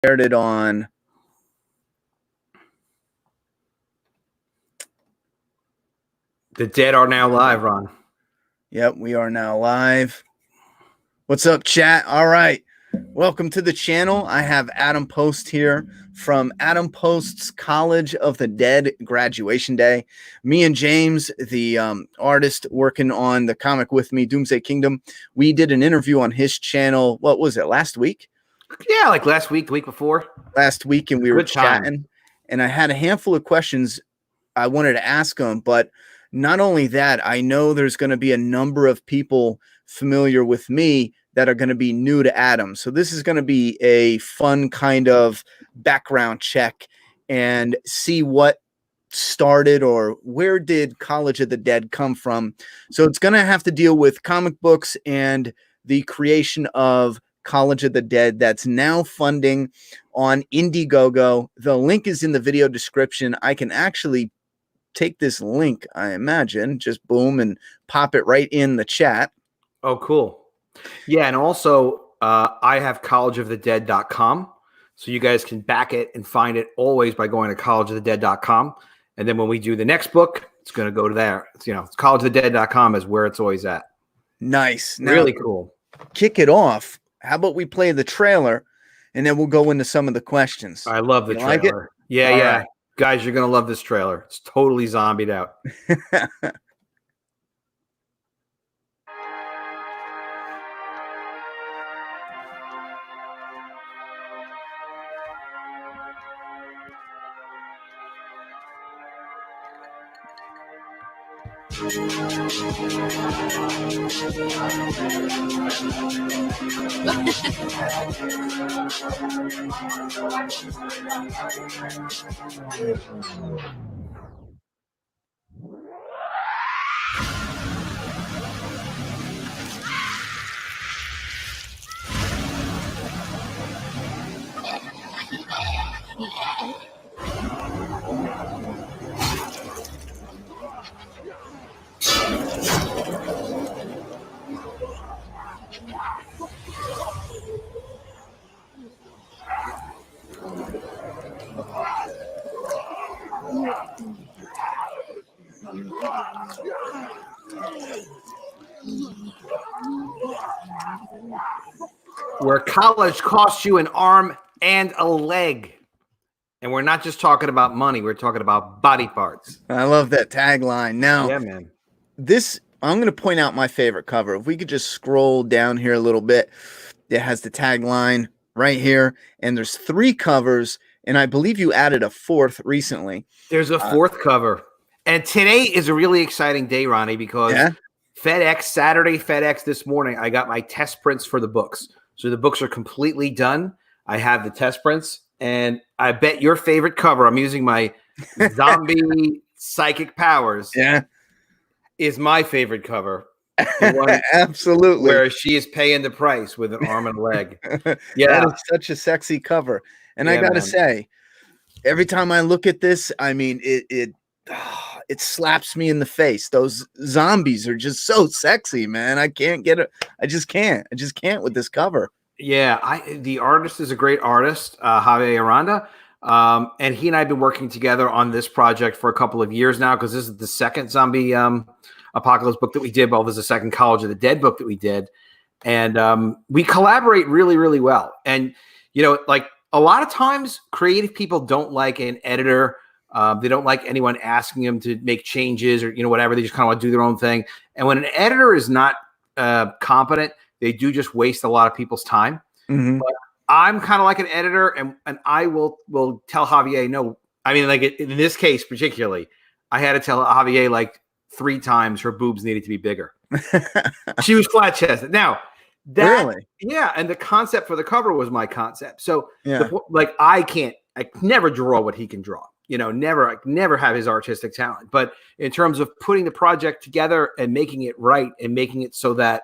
shared it on The Dead are now live, Ron. Yep, we are now live. What's up, chat? All right. Welcome to the channel. I have Adam Post here from Adam Post's College of the Dead graduation day. Me and James, the artist working on the comic with me, Doomsday Kingdom, we did an interview on his channel. What was it, last week? Yeah, like last week, the week before. Last week, and we were chatting. And I had a handful of questions I wanted to ask him, but not only that, I know there's going to be a number of people familiar with me that are going to be new to Adam. So this is going to be a fun kind of background check and see what started or where did College of the Dead come from. So it's going to have to deal with comic books and the creation of College of the Dead that's now funding on Indiegogo. The link is in the video description. I can actually take this link, I imagine, just boom and pop it right in the chat. Oh, cool. Yeah, and also I have collegeofthedead.com, so you guys can back it and find it always by going to collegeofthedead.com. And then when we do the next book, it's going to go to there. It's, it's collegeofthedead.com is where it's always at. Nice. Now, really cool. Kick it off. How about we play the trailer, and then we'll go into some of the questions. I love the trailer. Like it? Yeah, all right. Guys, you're going to love this trailer. It's totally zombied out. Where college costs you an arm and a leg. And we're not just talking about money. We're talking about body parts. I love that tagline. Now, yeah, man. I'm going to point out my favorite cover. If we could just scroll down here a little bit, it has the tagline right here. And there's 3 covers. And I believe you added a 4th recently. There's a 4th cover. And today is a really exciting day, Ronnie, because Saturday FedEx this morning, I got my test prints for the books. So the books are completely done. I have the test prints. And I bet your favorite cover, I'm using my zombie psychic powers. Yeah. Is my favorite cover. Absolutely. Where she is paying the price with an arm and a leg. Yeah. That is such a sexy cover. And I got to say, every time I look at this, I mean, it slaps me in the face. Those zombies are just so sexy, man. I can't get it. I just can't with this cover. Yeah, the artist is a great artist, Javier Aranda, and he and I have been working together on this project for a couple of years now because this is the second zombie apocalypse book that we did. Well, there's a second College of the Dead book that we did, and we collaborate really, really well. And like a lot of times, creative people don't like an editor. They don't like anyone asking them to make changes or whatever. They just kind of want to do their own thing. And when an editor is not competent, they do just waste a lot of people's time. Mm-hmm. But I'm kind of like an editor, and I will tell Javier no. I mean, like in this case particularly, I had to tell Javier like 3 times her boobs needed to be bigger. She was flat chested. Now really, yeah, and the concept for the cover was my concept. So yeah, I never draw what he can draw. Never have his artistic talent. But in terms of putting the project together and making it right and making it so that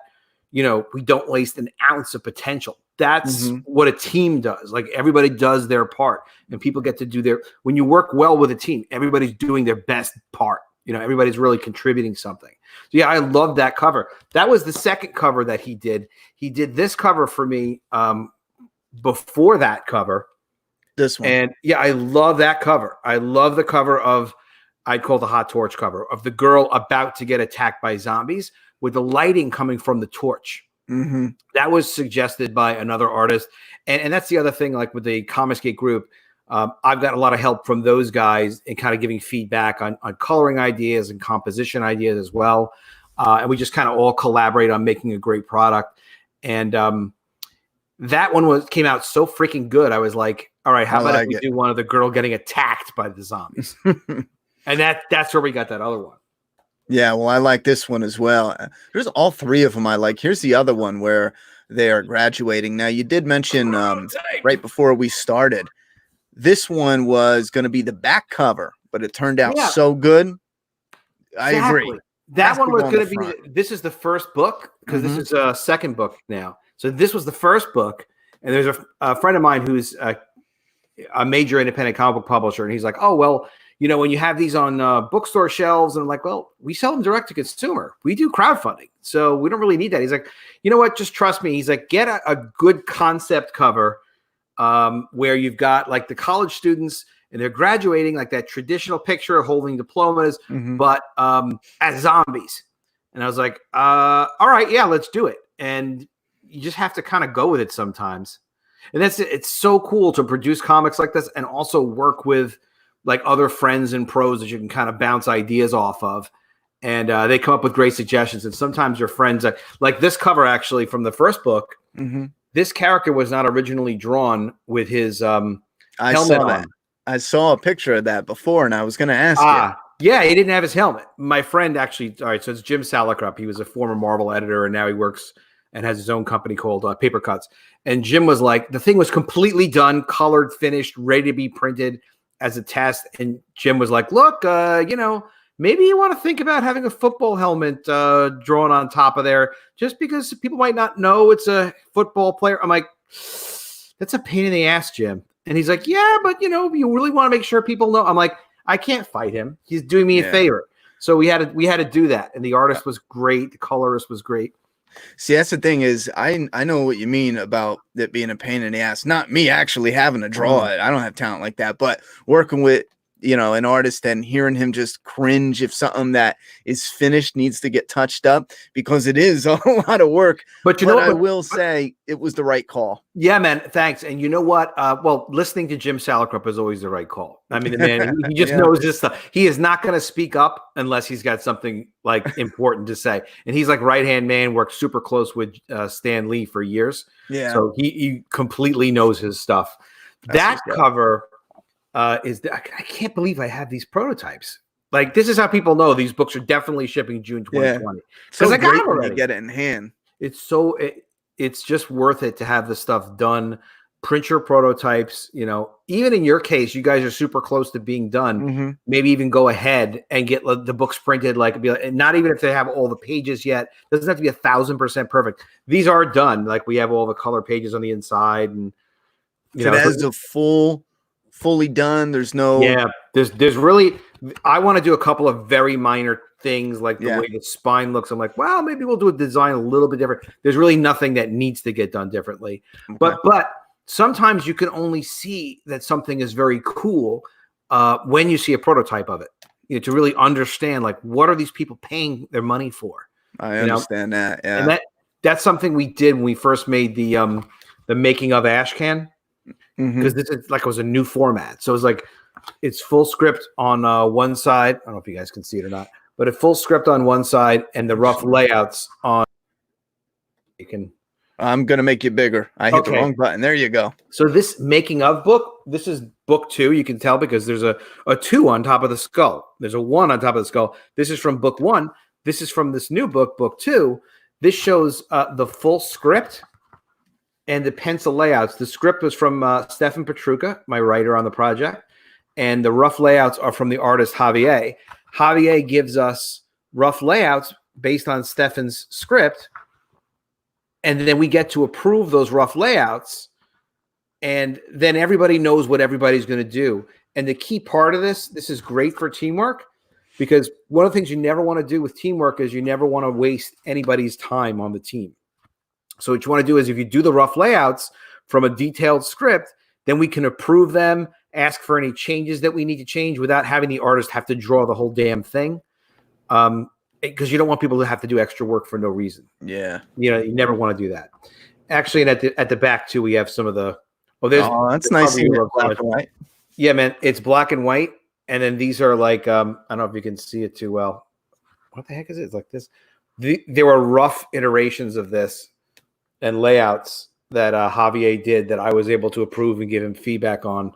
we don't waste an ounce of potential. That's what a team does. Like everybody does their part and people get to do when you work well with a team, everybody's doing their best part. Everybody's really contributing something. So yeah, I love that cover. That was the second cover that he did. He did this cover for me before that cover. This one. And yeah, I love that cover. I love the cover of, I'd call the hot torch cover, of the girl about to get attacked by zombies with the lighting coming from the torch. Mm-hmm. That was suggested by another artist. And that's the other thing, like with the comicsgate group, I've got a lot of help from those guys in kind of giving feedback on coloring ideas and composition ideas as well. And we just kind of all collaborate on making a great product. And that one came out so freaking good. I was like, all right, how about if we do one of the girl getting attacked by the zombies? And that's where we got that other one. Yeah, well, I like this one as well. There's all three of them I like. Here's the other one where they are graduating. Now, you did mention right before we started, this one was going to be the back cover, but it turned out so good. I agree. That one was going to be, this is the first book, because this is a second book now. So this was the first book, and there's a friend of mine who's a major independent comic book publisher, and he's like, oh, well, you know, when you have these on bookstore shelves, and I'm like, well, we sell them direct to consumer. We do crowdfunding, so we don't really need that. He's like, you know what? Just trust me. He's like, get a good concept cover where you've got like the college students and they're graduating, like that traditional picture of holding diplomas, but as zombies. And I was like, all right, yeah, let's do it. And you just have to kind of go with it sometimes. And it's so cool to produce comics like this and also work with like other friends and pros that you can kind of bounce ideas off of. And they come up with great suggestions. And sometimes your friends, like this cover actually from the first book, this character was not originally drawn with his helmet on. I saw a picture of that before, and I was going to ask you. Yeah, he didn't have his helmet. My friend actually, all right, so it's Jim Salicrup. He was a former Marvel editor, and now he works and has his own company called Paper Cuts. And Jim was like, the thing was completely done, colored, finished, ready to be printed as a test. And Jim was like, look, you know, maybe you want to think about having a football helmet drawn on top of there, just because people might not know it's a football player. I'm like, that's a pain in the ass, Jim. And he's like, yeah, but you know, you really want to make sure people know. I'm like, I can't fight him. He's doing me a favor. So we had to do that. And the artist was great. The colorist was great. See, that's the thing is I know what you mean about it being a pain in the ass. Not me actually having to draw it. I don't have talent like that, but working with, you know, an artist and hearing him just cringe if something that is finished needs to get touched up, because it is a lot of work. But you know what? I will say it was the right call. Yeah, man. Thanks. And you know what? Well, listening to Jim Salicrup is always the right call. I mean, the man, he just knows this stuff. He is not going to speak up unless he's got something like important to say. And he's like right-hand man, worked super close with Stan Lee for years. Yeah. So he completely knows his stuff. That cover I can't believe I have these prototypes. Like, this is how people know these books are definitely shipping June 2020. Because I got them already. Get it in hand. It's just worth it to have the stuff done. Print your prototypes. You know, even in your case, you guys are super close to being done. Maybe even go ahead and get the books printed. Like, not even if they have all the pages yet. It doesn't have to be 1,000% perfect. These are done. Like, we have all the color pages on the inside, and you know, that is a fully done. There's no there's really, I want to do a couple of very minor things, like the way the spine looks. I'm like, well, maybe we'll do a design a little bit different. There's really nothing that needs to get done differently. But sometimes you can only see that something is very cool when you see a prototype of it, you know, to really understand, like, what are these people paying their money for? I understand that. Yeah. And that's something we did when we first made the making of Ashcan. Because this is like, it was a new format. So it's like, it's full script on one side. I don't know if you guys can see it or not, but a full script on one side and the rough layouts on. You can. I'm going to make you bigger. I hit the wrong button. There you go. So this making of book, this is book 2. You can tell because there's a 2 on top of the skull. There's a 1 on top of the skull. This is from book 1. This is from this new book, book 2. This shows the full script and the pencil layouts. The script was from Stefan Petruca, my writer on the project, and the rough layouts are from the artist Javier. Javier gives us rough layouts based on Stefan's script, and then we get to approve those rough layouts, and then everybody knows what everybody's going to do. And the key part of this is great for teamwork, because one of the things you never want to do with teamwork is you never want to waste anybody's time on the team. So what you want to do is, if you do the rough layouts from a detailed script, then we can approve them, ask for any changes that we need to change without having the artist have to draw the whole damn thing. Because you don't want people to have to do extra work for no reason. Yeah. You never want to do that. Actually, and at the back too, we have some of the. That's nice seeing it black and white. Yeah, man, it's black and white, and then these are like I don't know if you can see it too well. What the heck is it? It's like this. There were rough iterations of this and layouts that Javier did that I was able to approve and give him feedback on,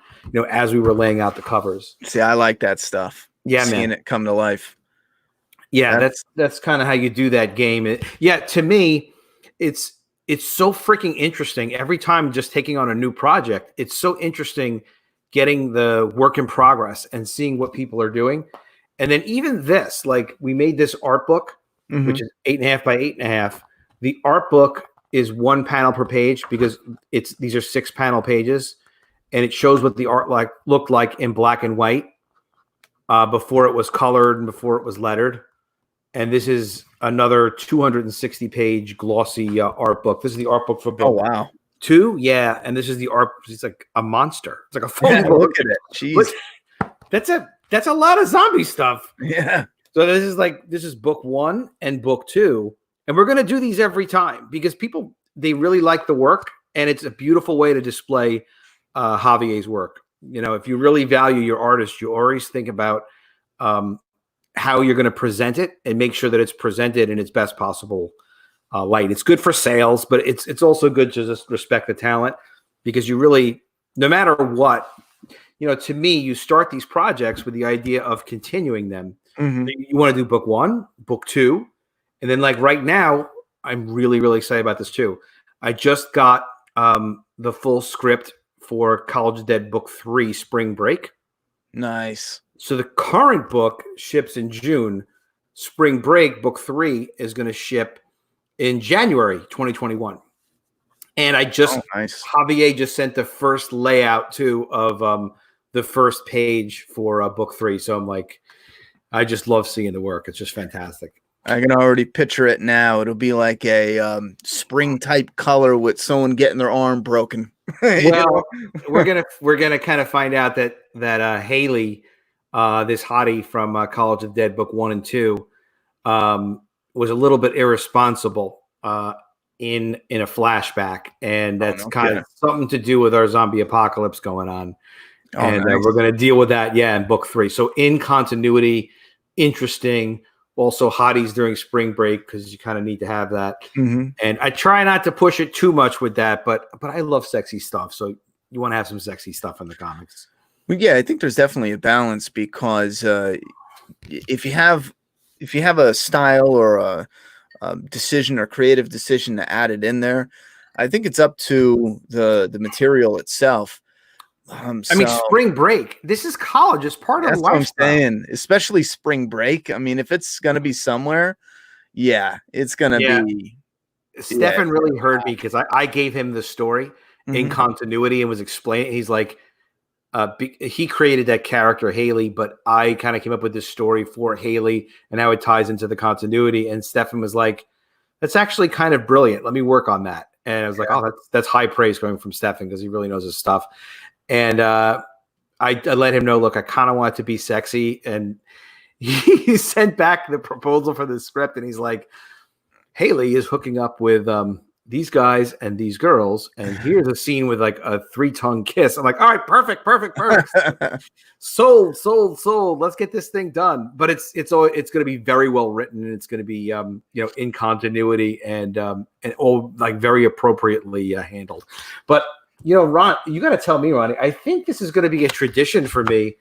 as we were laying out the covers. See, I like that stuff. Yeah, seeing it come to life. Yeah, that's kind of how you do that game. To me, it's so freaking interesting. Every time just taking on a new project, it's so interesting getting the work in progress and seeing what people are doing. And then even this, like we made this art book, which is 8.5 by 8.5. The art book is 1 panel per page because these are 6 panel pages, and it shows what the art looked like in black and white before it was colored and before it was lettered. And this is another 260 page glossy art book. This is the art book for book. Oh wow. 2, yeah, and this is the art. It's like a monster. It's like a phone book. Look at it. Jeez. That's a lot of zombie stuff. Yeah. So this is book 1 and book 2, and we're gonna do these every time because people they really like the work, and it's a beautiful way to display Javier's work. If you really value your artist, you always think about how you're going to present it and make sure that it's presented in its best possible light. It's good for sales, but it's also good to just respect the talent because you really, no matter what, to me, you start these projects with the idea of continuing them. You want to do book 1, book 2, and then like right now, I'm really, really excited about this too. I just got the full script for College of Dead book 3, Spring Break. Nice. So the current book ships in June. Spring Break book 3 is going to ship in January 2021. And Javier just sent the first layout too of the first page for book 3. So I'm like, I just love seeing the work. It's just fantastic. I can already picture it now. It'll be like a spring type color with someone getting their arm broken. Well, we're gonna kind of find out that Haley, this hottie from College of Dead book 1 and 2, was a little bit irresponsible in a flashback, and that's kind of something to do with our zombie apocalypse going on. Nice. We're going to deal with that, in book 3. So in continuity, interesting. Also, hotties during spring break because you kind of need to have that. And I try not to push it too much with that, but I love sexy stuff. So you want to have some sexy stuff in the comics. Well, yeah, I think there's definitely a balance because if you have a style or a decision or creative decision to add it in there, I think it's up to the material itself. I mean, spring break. This is college. It's part of that's lifestyle. What I'm saying, especially spring break. I mean, if it's gonna be somewhere, it's gonna be. Stefan really heard me because I gave him the story in continuity and was explaining. He's like, he created that character Haley, but I kind of came up with this story for Haley and how it ties into the continuity. And Stefan was like, "That's actually kind of brilliant. Let me work on that." And I was like, "Oh, that's high praise coming from Stefan because he really knows his stuff." And I let him know, look, I kind of want it to be sexy. And he sent back the proposal for the script. And he's like, Haley is hooking up with these guys and these girls. And here's a scene with like a 3-tongue kiss. I'm like, all right, perfect. Sold. Let's get this thing done. But it's going to be very well written. And it's going to be, in continuity and all like very appropriately handled. But Ron, you got to tell me, Ronnie, I think this is going to be a tradition for me.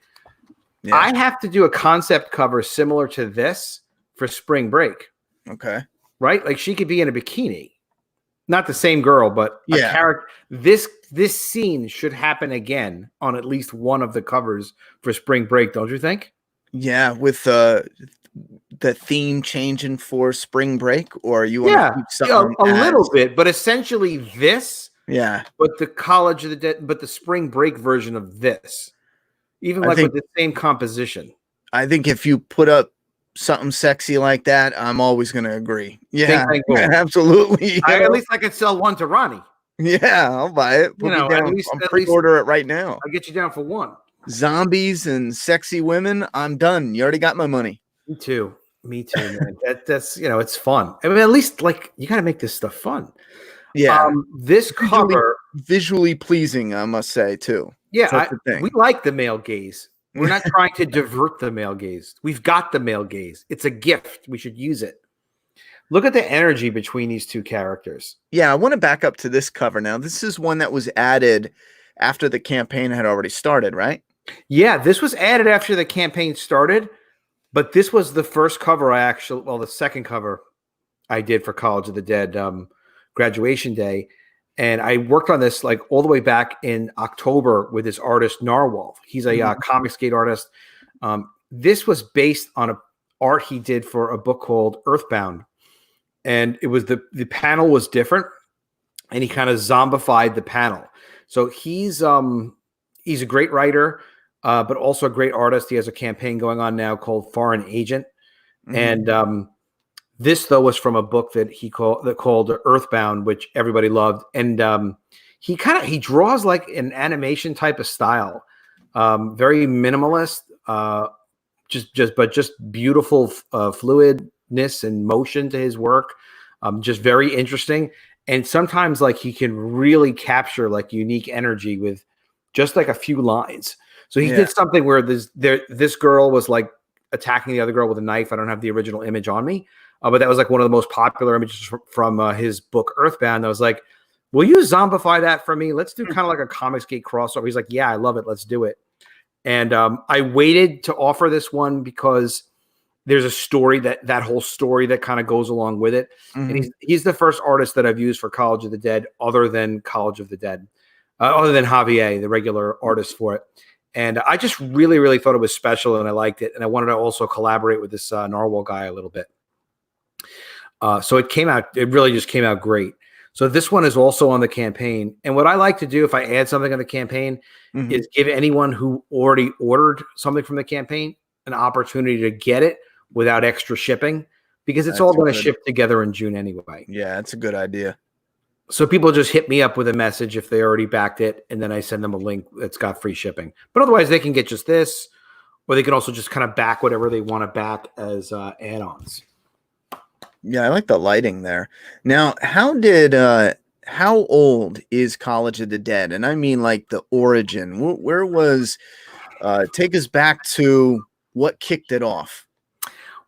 Yeah. I have to do a concept cover similar to this for spring break. Okay. Right? Like she could be in a bikini. Not the same girl, but a character. This scene should happen again on at least one of the covers for spring break, don't you think? Yeah, with the theme changing for spring break, or you want to keep something a little bit, but essentially this. Yeah, but the College of the Dead, but the spring break version of this, even with the same composition. I think if you put up something sexy like that, I'm always going to agree. Yeah, cool. Absolutely. At least I could sell one to Ronnie. Yeah, I'll buy it. You Put me know, down. I'm pre-order it right now. I'll get you down for one. Zombies and sexy women. I'm done. You already got my money. Me too. Me too, man. That's it's fun. I mean, at least like you got to make this stuff fun. Yeah. This cover visually pleasing, I must say too. Yeah, we like the male gaze. We're not trying to divert the male gaze. We've got the male gaze. It's a gift. We should use it. Look at the energy between these two characters. Yeah, I want to back up to this cover now. This is one that was added after the campaign had already started, right? Yeah, this was added after the campaign started, but this was the first cover the second cover I did for College of the Dead graduation day. And I worked on this like all the way back in October with this artist Narwhal. He's a comicsgate artist. This was based on art he did for a book called Earthbound, and it was the panel was different, and he kind of zombified the panel. So he's a great writer, but also a great artist. He has a campaign going on now called Foreign Agent, and this though was from a book that he called Earthbound, which everybody loved. And he draws like an animation type of style, very minimalist, just beautiful fluidness and motion to his work, just very interesting. And sometimes like he can really capture like unique energy with just like a few lines. So he did something where this girl was like attacking the other girl with a knife. I don't have the original image on me. But that was like one of the most popular images from his book Earthbound. I was like, will you zombify that for me? Let's do kind of like a comicsgate crossover. He's like, yeah, I love it. Let's do it. And I waited to offer this one because there's a story that whole story that kind of goes along with it. And he's the first artist that I've used for College of the Dead other than College of the Dead, other than Javier, the regular artist for it. And I just really, really thought it was special and I liked it. And I wanted to also collaborate with this Narwhal guy a little bit. So it really just came out great. So this one is also on the campaign. And what I like to do if I add something on the campaign is give anyone who already ordered something from the campaign an opportunity to get it without extra shipping, because it's all going to ship together in June anyway. Yeah, that's a good idea. So people just hit me up with a message if they already backed it, and then I send them a link that's got free shipping. But otherwise they can get just this, or they can also just kind of back whatever they want to back as add-ons. Yeah, I like the lighting there. Now, how old is College of the Dead? And I mean like the origin. Where was take us back to what kicked it off?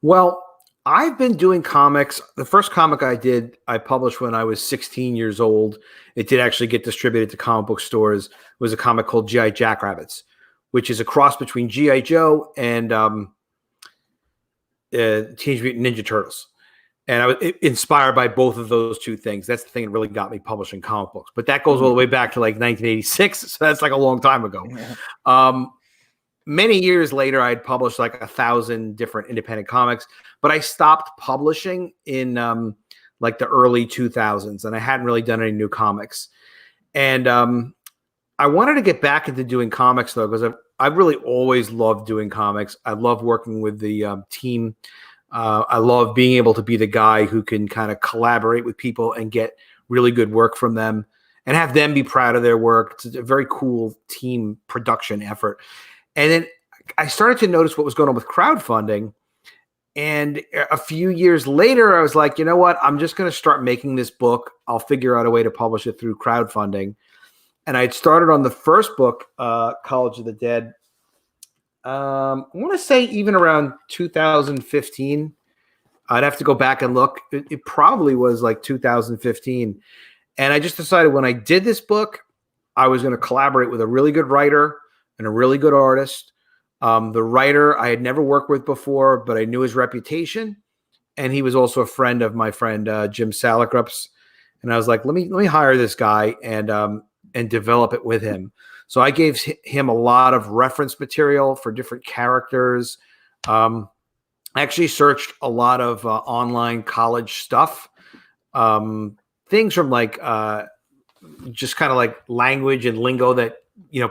Well, I've been doing comics. The first comic I published when I was 16 years old. It did actually get distributed to comic book stores. It was a comic called G.I. Jackrabbits, which is a cross between G.I. Joe and Teenage Mutant Ninja Turtles. And I was inspired by both of those two things. That's the thing that really got me publishing comic books. But that goes all the way back to like 1986. So that's like a long time ago. Yeah. Many years later, I'd published like 1,000 different independent comics. But I stopped publishing in like the early 2000s. And I hadn't really done any new comics. And I wanted to get back into doing comics, though, because I've really always loved doing comics. I love working with the team. I love being able to be the guy who can kind of collaborate with people and get really good work from them and have them be proud of their work. It's a very cool team production effort. And then I started to notice what was going on with crowdfunding. And a few years later, I was like, you know what? I'm just going to start making this book. I'll figure out a way to publish it through crowdfunding. And I had started on the first book, College of the Dead. I want to say even around 2015. I'd have to go back and look. It probably was like 2015. And I just decided when I did this book, I was going to collaborate with a really good writer and a really good artist. The writer I had never worked with before, but I knew his reputation. And he was also a friend of my friend, Jim Salicrups. And I was like, let me hire this guy and develop it with him. So I gave him a lot of reference material for different characters. I actually searched a lot of online college stuff, things from like just kind of like language and lingo that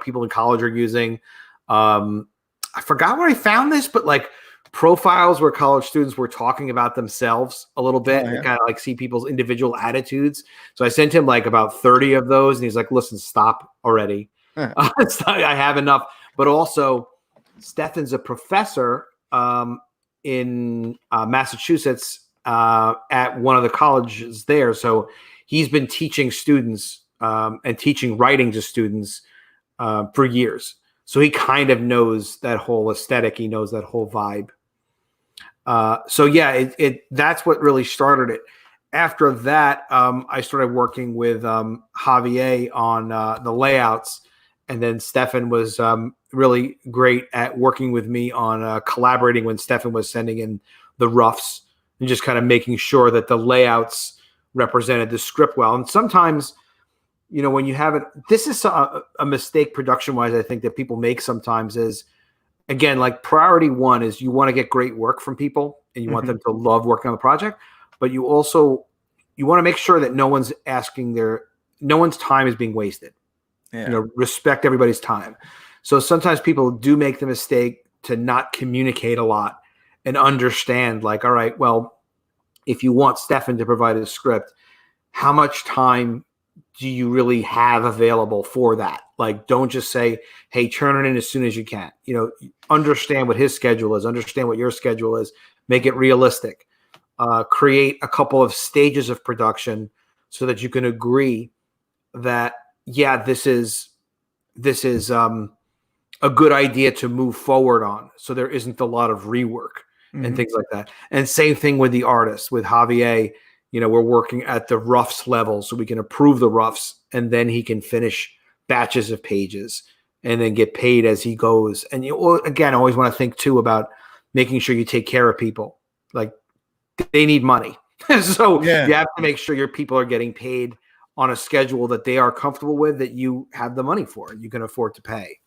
people in college are using. I forgot where I found this, but like profiles where college students were talking about themselves a little bit and Yeah. kind of like see people's individual attitudes. So I sent him like about 30 of those, and he's like, listen, stop already. I have enough. But also, Stefan's a professor in Massachusetts at one of the colleges there. So he's been teaching students and teaching writing to students for years. So he kind of knows that whole aesthetic. He knows that whole vibe. So yeah, that's what really started it. After that, I started working with Javier on the layouts, and then Stefan was really great at working with me on collaborating when Stefan was sending in the roughs and just kind of making sure that the layouts represented the script well. And sometimes, you know, when you have it, this is a mistake production-wise, I think, that people make sometimes is, again, like priority one is you want to get great work from people and you want them to love working on the project, but you want to make sure that no one's time is being wasted. Yeah. You know, respect everybody's time. So sometimes people do make the mistake to not communicate a lot and understand, like, all right, well, if you want Stefan to provide a script, how much time do you really have available for that? Like, don't just say, hey, turn it in as soon as you can. You know, understand what his schedule is, understand what your schedule is, make it realistic. Create a couple of stages of production so that you can agree that, yeah, this is a good idea to move forward on. So there isn't a lot of rework and things like that. And same thing with the artist, with Javier. You know, we're working at the roughs level so we can approve the roughs, and then he can finish batches of pages and then get paid as he goes. And again, I always want to think too about making sure you take care of people. Like, they need money. So you have to make sure your people are getting paid on a schedule that they are comfortable with, that you have the money for, you can afford to pay.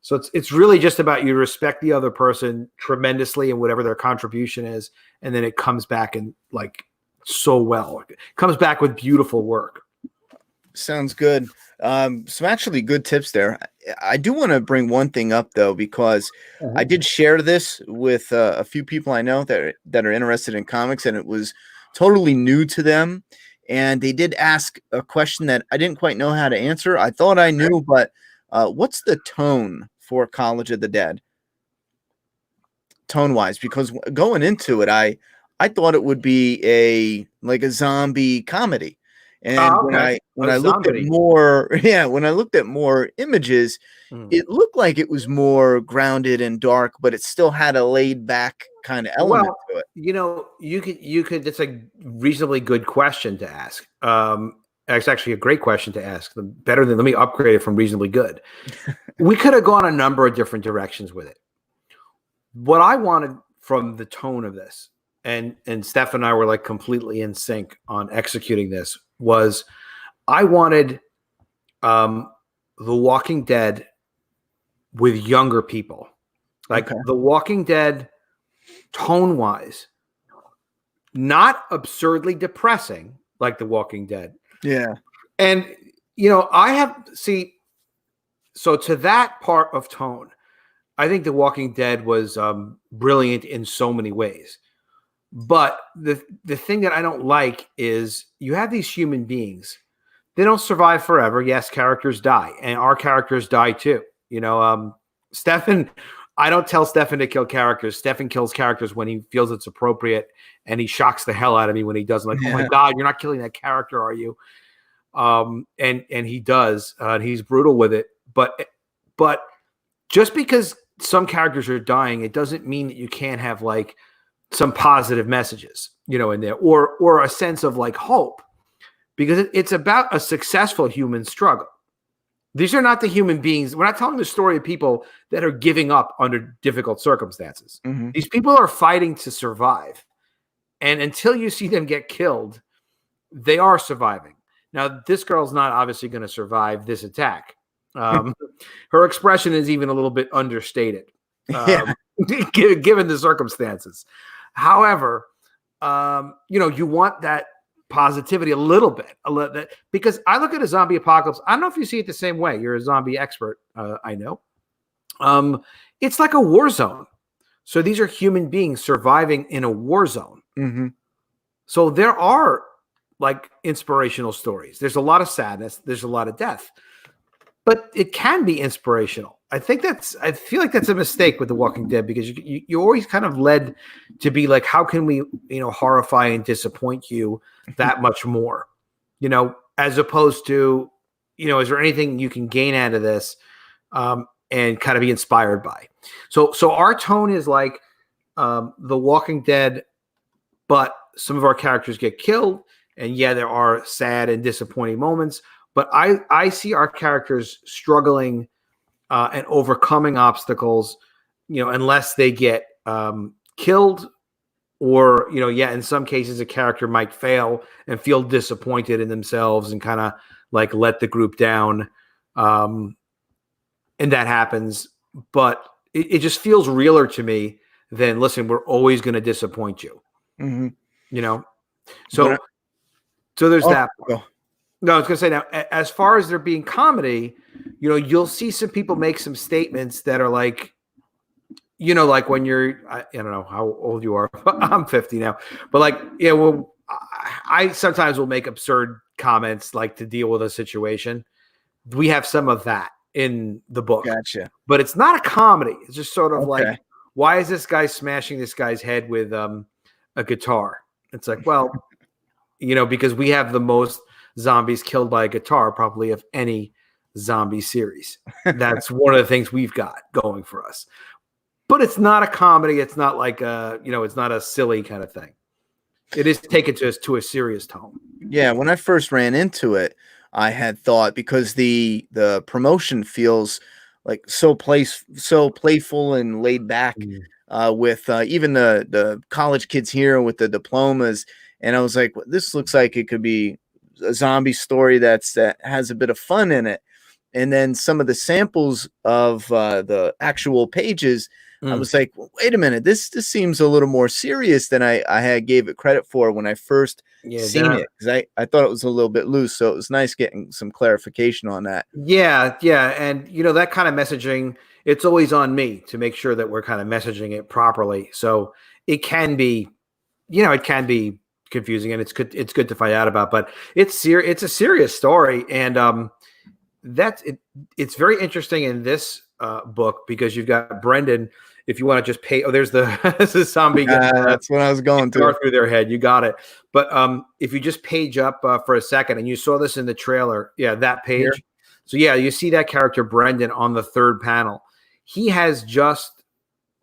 So it's really just about you respect the other person tremendously and whatever their contribution is, and then it comes back and like so well. It comes back with beautiful work. Sounds good. Some actually good tips there. I do want to bring one thing up though, because I did share this with a few people I know that are interested in comics, and it was totally new to them. And they did ask a question that I didn't quite know how to answer. I thought I knew, but what's the tone for College of the Dead? Tone-wise, because going into it, I thought it would be a zombie comedy. And when I looked at more images, it looked like it was more grounded and dark, but it still had a laid back kind of element to it. You know, you could. It's a reasonably good question to ask. It's actually a great question to ask. Better than, let me upgrade it from reasonably good. We could have gone a number of different directions with it. What I wanted from the tone of this, and Steph and I were like completely in sync on executing this, was I wanted The Walking Dead with younger people. Like The Walking Dead, tone-wise, not absurdly depressing like The Walking Dead. Yeah. And, you know, so to that part of tone, I think The Walking Dead was brilliant in so many ways. But the thing that I don't like is you have these human beings. They don't survive forever. Yes, characters die, and our characters die too. You know, Stefan, I don't tell Stefan to kill characters. Stefan kills characters when he feels it's appropriate, and he shocks the hell out of me when he doesn't. Like, oh my God, you're not killing that character, are you? And he does, and he's brutal with it. But just because some characters are dying, it doesn't mean that you can't have like some positive messages, you know, in there, or a sense of like hope, because it's about a successful human struggle. These are not the human beings. We're not telling the story of people that are giving up under difficult circumstances. These people are fighting to survive. And until you see them get killed, they are surviving. Now, this girl's not obviously going to survive this attack. Her expression is even a little bit understated, given the circumstances. However, you know, you want that positivity a little bit, because I look at a zombie apocalypse. I don't know if you see it the same way. You're a zombie expert. I know. It's like a war zone. So these are human beings surviving in a war zone. Mm-hmm. So there are like inspirational stories. There's a lot of sadness. There's a lot of death, but it can be inspirational. I feel like that's a mistake with The Walking Dead, because you're always kind of led to be like, how can we, horrify and disappoint you that much more, as opposed to, is there anything you can gain out of this, and kind of be inspired by? So our tone is like, The Walking Dead, but some of our characters get killed. And yeah, there are sad and disappointing moments, but I see our characters struggling and overcoming obstacles, unless they get killed, or, in some cases a character might fail and feel disappointed in themselves and kind of like let the group down. And that happens, but it just feels realer to me than, listen, we're always going to disappoint you. Mm-hmm. So there's that. No, I was going to say, now, as far as there being comedy, you'll see some people make some statements that are like, like when you're, I don't know how old you are, but I'm 50 now, but like, I sometimes will make absurd comments like to deal with a situation. We have some of that in the book. Gotcha. But it's not a comedy. It's just sort of like, why is this guy smashing this guy's head with a guitar? It's like, well, because we have the most zombies killed by a guitar probably of any zombie series. That's one of the things we've got going for us. But it's not a comedy. It's not like it's not a silly kind of thing. It is taken to a serious tone. Yeah, when I first ran into it, I had thought, because the promotion feels like so playful and laid back, with even the college kids here with the diplomas. And I was like, well, this looks like it could be a zombie story that has a bit of fun in it. And then some of the samples of the actual pages, I was like, well, wait a minute, this seems a little more serious than I had gave it credit for when I first seen it, because I thought it was a little bit loose. So it was nice getting some clarification on that. Yeah. And that kind of messaging, it's always on me to make sure that we're kind of messaging it properly. So it can be, confusing, and it's good to find out about, but it's a serious story. And it's very interesting in this book, because you've got Brendan. If you want to just pay, there's the zombie. That's what I was going to through their head. You got it. But if you just page up for a second, and you saw this in the trailer, that page. Here. So you see that character Brendan on the third panel. He has just,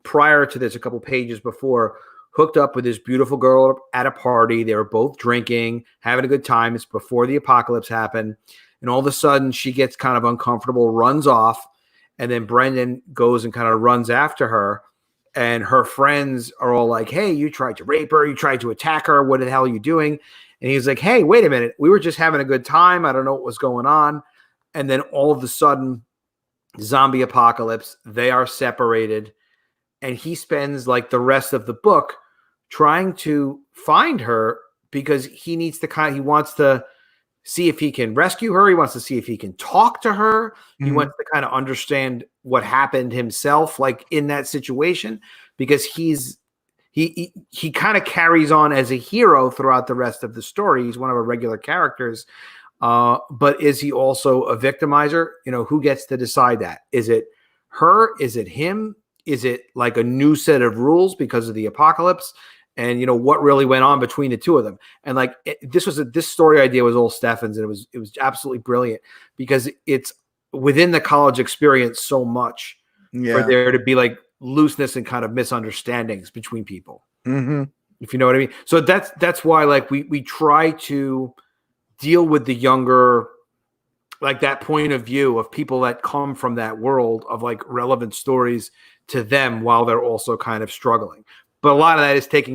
prior to this, a couple pages before, hooked up with this beautiful girl at a party. They were both drinking, having a good time. It's before the apocalypse happened. And all of a sudden she gets kind of uncomfortable, runs off. And then Brendan goes and kind of runs after her. And her friends are all like, hey, you tried to rape her. You tried to attack her. What the hell are you doing? And he's like, hey, wait a minute. We were just having a good time. I don't know what was going on. And then all of a sudden, zombie apocalypse, they are separated. And he spends like the rest of the book trying to find her, because he wants to see if he can rescue her. He wants to see if he can talk to her. He wants to kind of understand what happened himself, like in that situation, because he kind of carries on as a hero throughout the rest of the story. He's one of our regular characters. But is he also a victimizer? Who gets to decide that? Is it her? Is it him? Is it like a new set of rules because of the apocalypse? And what really went on between the two of them? And like this story idea was all Stefan's, and it was absolutely brilliant, because it's within the college experience so much for there to be like looseness and kind of misunderstandings between people. If you know what I mean. So that's why like we try to deal with the younger, like that point of view of people that come from that world of like relevant stories to them while they're also kind of struggling. But a lot of that is took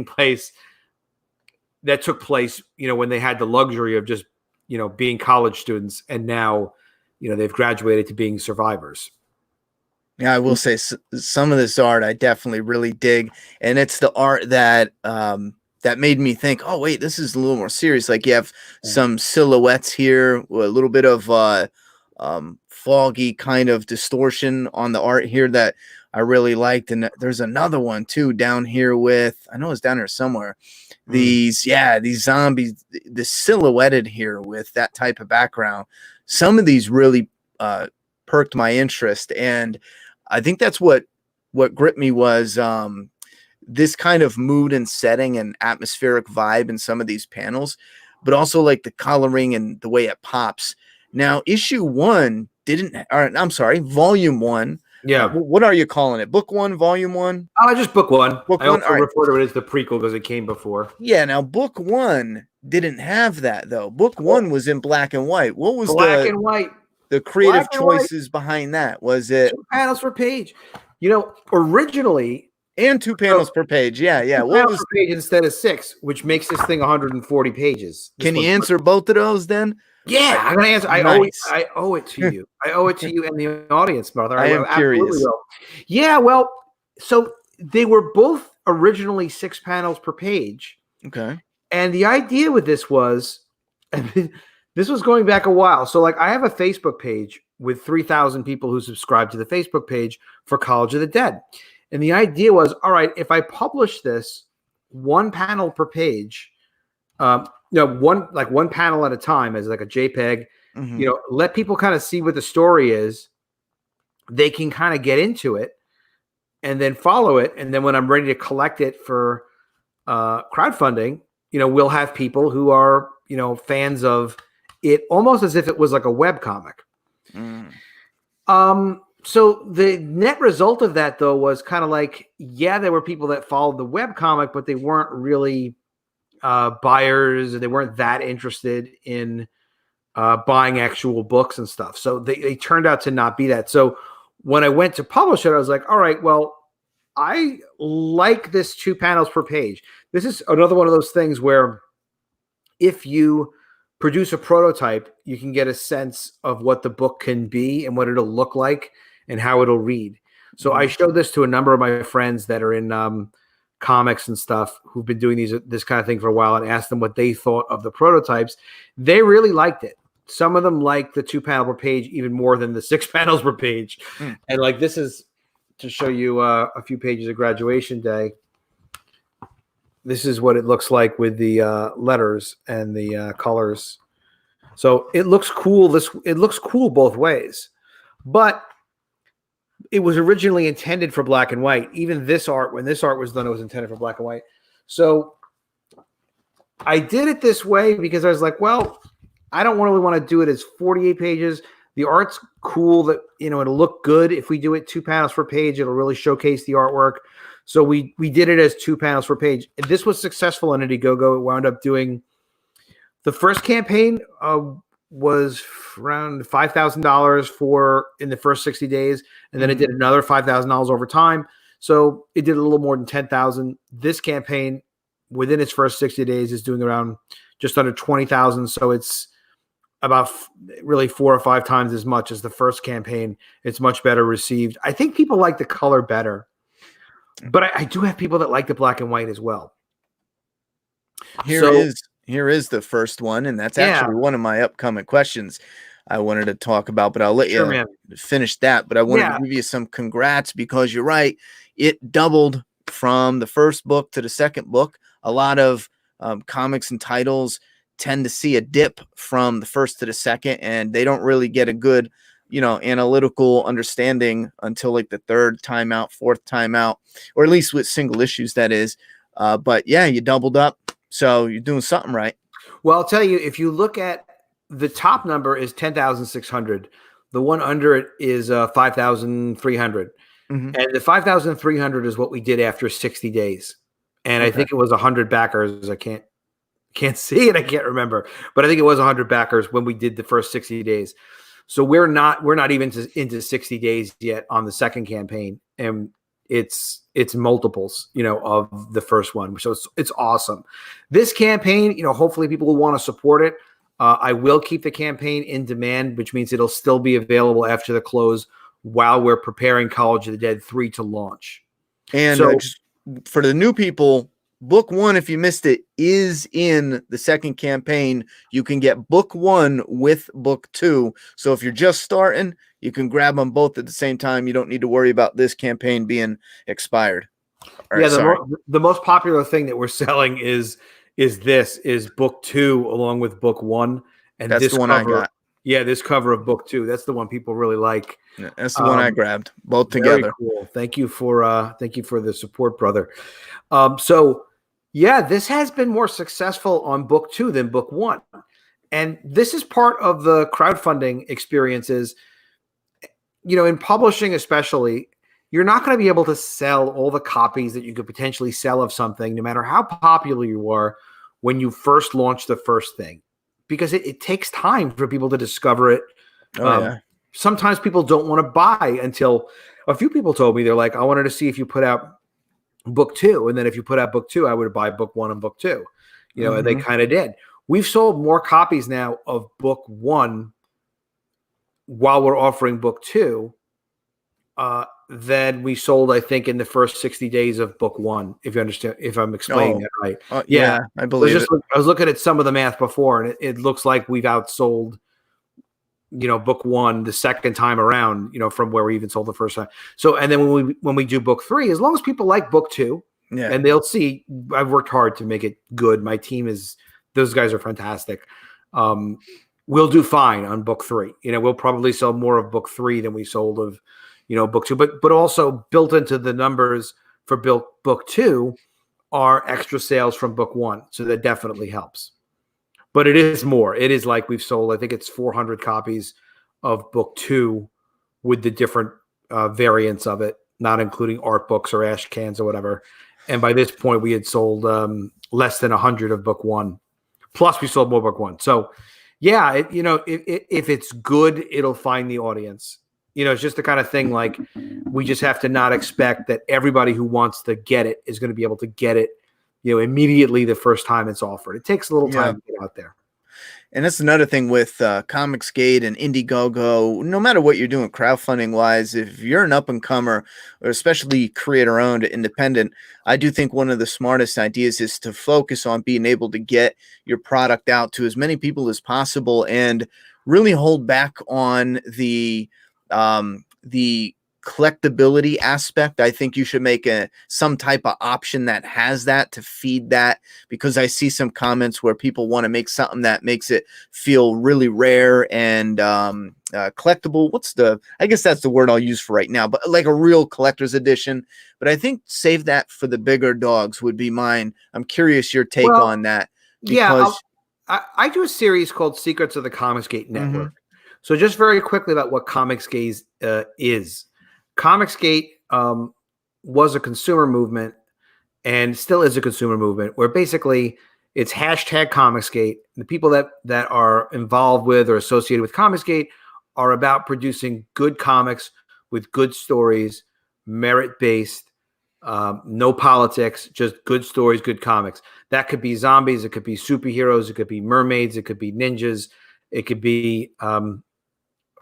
place, when they had the luxury of just, being college students, and now, they've graduated to being survivors. Yeah, I will say some of this art I definitely really dig, and it's the art that that made me think, oh wait, this is a little more serious. Like you have some silhouettes here, a little bit of foggy kind of distortion on the art here that I really liked. And there's another one too down here with, I know it's down here somewhere. These zombies, the silhouetted here with that type of background. Some of these really perked my interest. And I think that's what gripped me was this kind of mood and setting and atmospheric vibe in some of these panels, but also like the coloring and the way it pops. Now, issue 1 volume 1. Yeah. What are you calling it? Book 1, volume 1? Just book 1. Book I 1? also refer to it as the prequel because it came before. Yeah. Now, book 1 didn't have that though. Book 1 was in black and white. What was black and white? The creative choices behind that? Was it 2 panels per page? Originally. And 2 panels per page. Yeah. 2 panels per page instead of 6, which makes this thing 140 pages. Can you answer both of those then? Yeah, I'm gonna answer. Nice. I owe it to you. I owe it to you and the audience, brother. I am curious. Yeah, well, so they were both originally 6 panels per page. Okay. And the idea with this was, this was going back a while. So, like, I have a Facebook page with 3,000 people who subscribe to the Facebook page for College of the Dead. And the idea was, all right, if I publish this 1 panel per page, one panel at a time as like a JPEG, let people kind of see what the story is. They can kind of get into it and then follow it. And then when I'm ready to collect it for crowdfunding, we'll have people who are, fans of it almost as if it was like a web comic. So the net result of that, though, was kind of like, there were people that followed the web comic, but they weren't really buyers, and they weren't that interested in buying actual books and stuff. So they turned out to not be that. So when I went to publish it, I was like, all right, well, I like this 2 panels per page. This is another one of those things where if you produce a prototype, you can get a sense of what the book can be and what it'll look like and how it'll read. So I showed this to a number of my friends that are in comics and stuff who've been doing this kind of thing for a while and asked them what they thought of the prototypes. They really liked it. Some of them like the 2 panel per page even more than the 6 panels per page. And like, this is to show you a few pages of Graduation Day. This is what it looks like with the letters and the colors. So it looks cool. It looks cool both ways, but it was originally intended for black and white. Even this art, when this art was done, it was intended for black and white. So I did it this way because I was like, well, I don't really want to do it as 48 pages. The art's cool, that it'll look good if we do it 2 panels per page. It'll really showcase the artwork. So we did it as 2 panels per page. This was successful on Indiegogo. It wound up doing, the first campaign was around $5,000 in the first 60 days, and then it did another $5,000 over time. So it did a little more than 10,000. This campaign, within its first 60 days, is doing around just under 20,000. So it's about really 4 or 5 times as much as the first campaign. It's much better received. I think people like the color better, but I do have people that like the black and white as well. Here is the first one, and that's actually one of my upcoming questions I wanted to talk about, but I'll let you finish that. But I wanted to give you some congrats, because you're right. It doubled from the first book to the second book. A lot of comics and titles tend to see a dip from the first to the second, and they don't really get a good, analytical understanding until like the 3rd time out, 4th time out, or at least with single issues, that is. But yeah, you doubled up. So you're doing something right. Well, I'll tell you, if you look at the top number is 10,600. The one under it is 5,300. And the 5,300 is what we did after 60 days. And I think it was 100 backers. I can't see it. I can't remember, but I think it was 100 backers when we did the first 60 days. So we're not even into 60 days yet on the second campaign. And it's multiples, of the first one. So it's awesome. This campaign, hopefully people will want to support it. I will keep the campaign in demand, which means it'll still be available after the close while we're preparing College of the Dead 3 to launch. And just for the new people, book 1, if you missed it, is in the second campaign. You can get book 1 with book 2. So if you're just starting, You can grab them both at the same time. You don't need to worry about this campaign being expired. Yeah, the most popular thing that we're selling is book 2 along with book 1, and that's this the one cover. I got. Yeah, this cover of book 2. That's the one people really like. Yeah, that's the one I grabbed, both together. Cool. Thank you for the support, brother. So yeah, this has been more successful on book 2 than book 1, and this is part of the crowdfunding experiences. In publishing, especially, you're not going to be able to sell all the copies that you could potentially sell of something, no matter how popular you are, when you first launch the first thing, because it takes time for people to discover it. Yeah. Sometimes people don't want to buy until a few people told me, they're like, I wanted to see if you put out book 2. And then if you put out book 2, I would buy book 1 and book 2, and they kind of did. We've sold more copies now of book 1 while we're offering book 2, than we sold, I think, in the first 60 days of book 1, if you understand, if I'm explaining that right. Yeah, I believe it. I was looking at some of the math before, and it looks like we've outsold, book 1 the second time around, from where we even sold the first time. So, and then when we do book 3, as long as people like book 2, and they'll see, I've worked hard to make it good. My team those guys are fantastic. We'll do fine on book 3. We'll probably sell more of book 3 than we sold of, book 2, but also built into the numbers for book 2 are extra sales from book 1. So that definitely helps. But it is more. It is like we've sold, I think it's 400 copies of book 2 with the different variants of it, not including art books or ash cans or whatever. And by this point, we had sold less than 100 of book 1. Plus, we sold more book 1. So, yeah, if it's good, it'll find the audience. It's just the kind of thing, like, we just have to not expect that everybody who wants to get it is going to be able to get it, immediately the first time it's offered. It takes a little time to get out there. And that's another thing with comicsgate and Indiegogo. No matter what you're doing crowdfunding wise, if you're an up and comer, or especially creator owned, independent, I do think one of the smartest ideas is to focus on being able to get your product out to as many people as possible, and really hold back on the collectability aspect. I think you should make some type of option that has that to feed that, because I see some comments where people want to make something that makes it feel really rare and collectible. I guess that's the word I'll use for right now, but like a real collector's edition. But I think save that for the bigger dogs would be mine. I'm curious your take on that. Because I do a series called Secrets of the Comicsgate Network. So just very quickly about what Comicsgate is. Comicsgate was a consumer movement and still is a consumer movement, where basically it's hashtag Comicsgate. The people that are involved with or associated with Comicsgate are about producing good comics with good stories, merit-based, no politics, just good stories, good comics. That could be zombies, it could be superheroes, it could be mermaids, it could be ninjas, it could be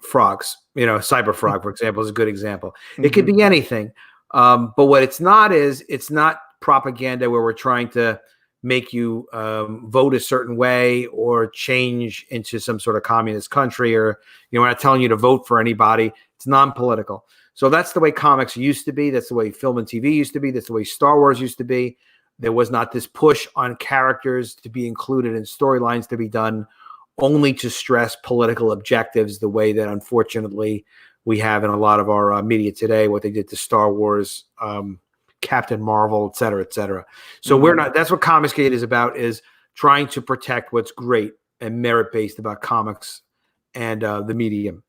frogs. Cyber Frog, for example, is a good example. It could be anything. But what it's not is, it's not propaganda where we're trying to make you vote a certain way or change into some sort of communist country, or we're not telling you to vote for anybody. It's non-political. So that's the way comics used to be. That's the way film and TV used to be. That's the way Star Wars used to be. There was not this push on characters to be included in storylines to be done only to stress political objectives, the way that unfortunately we have in a lot of our media today, what they did to Star Wars, Captain Marvel, et cetera, et cetera. So that's what Comicsgate is about, is trying to protect what's great and merit-based about comics and the medium.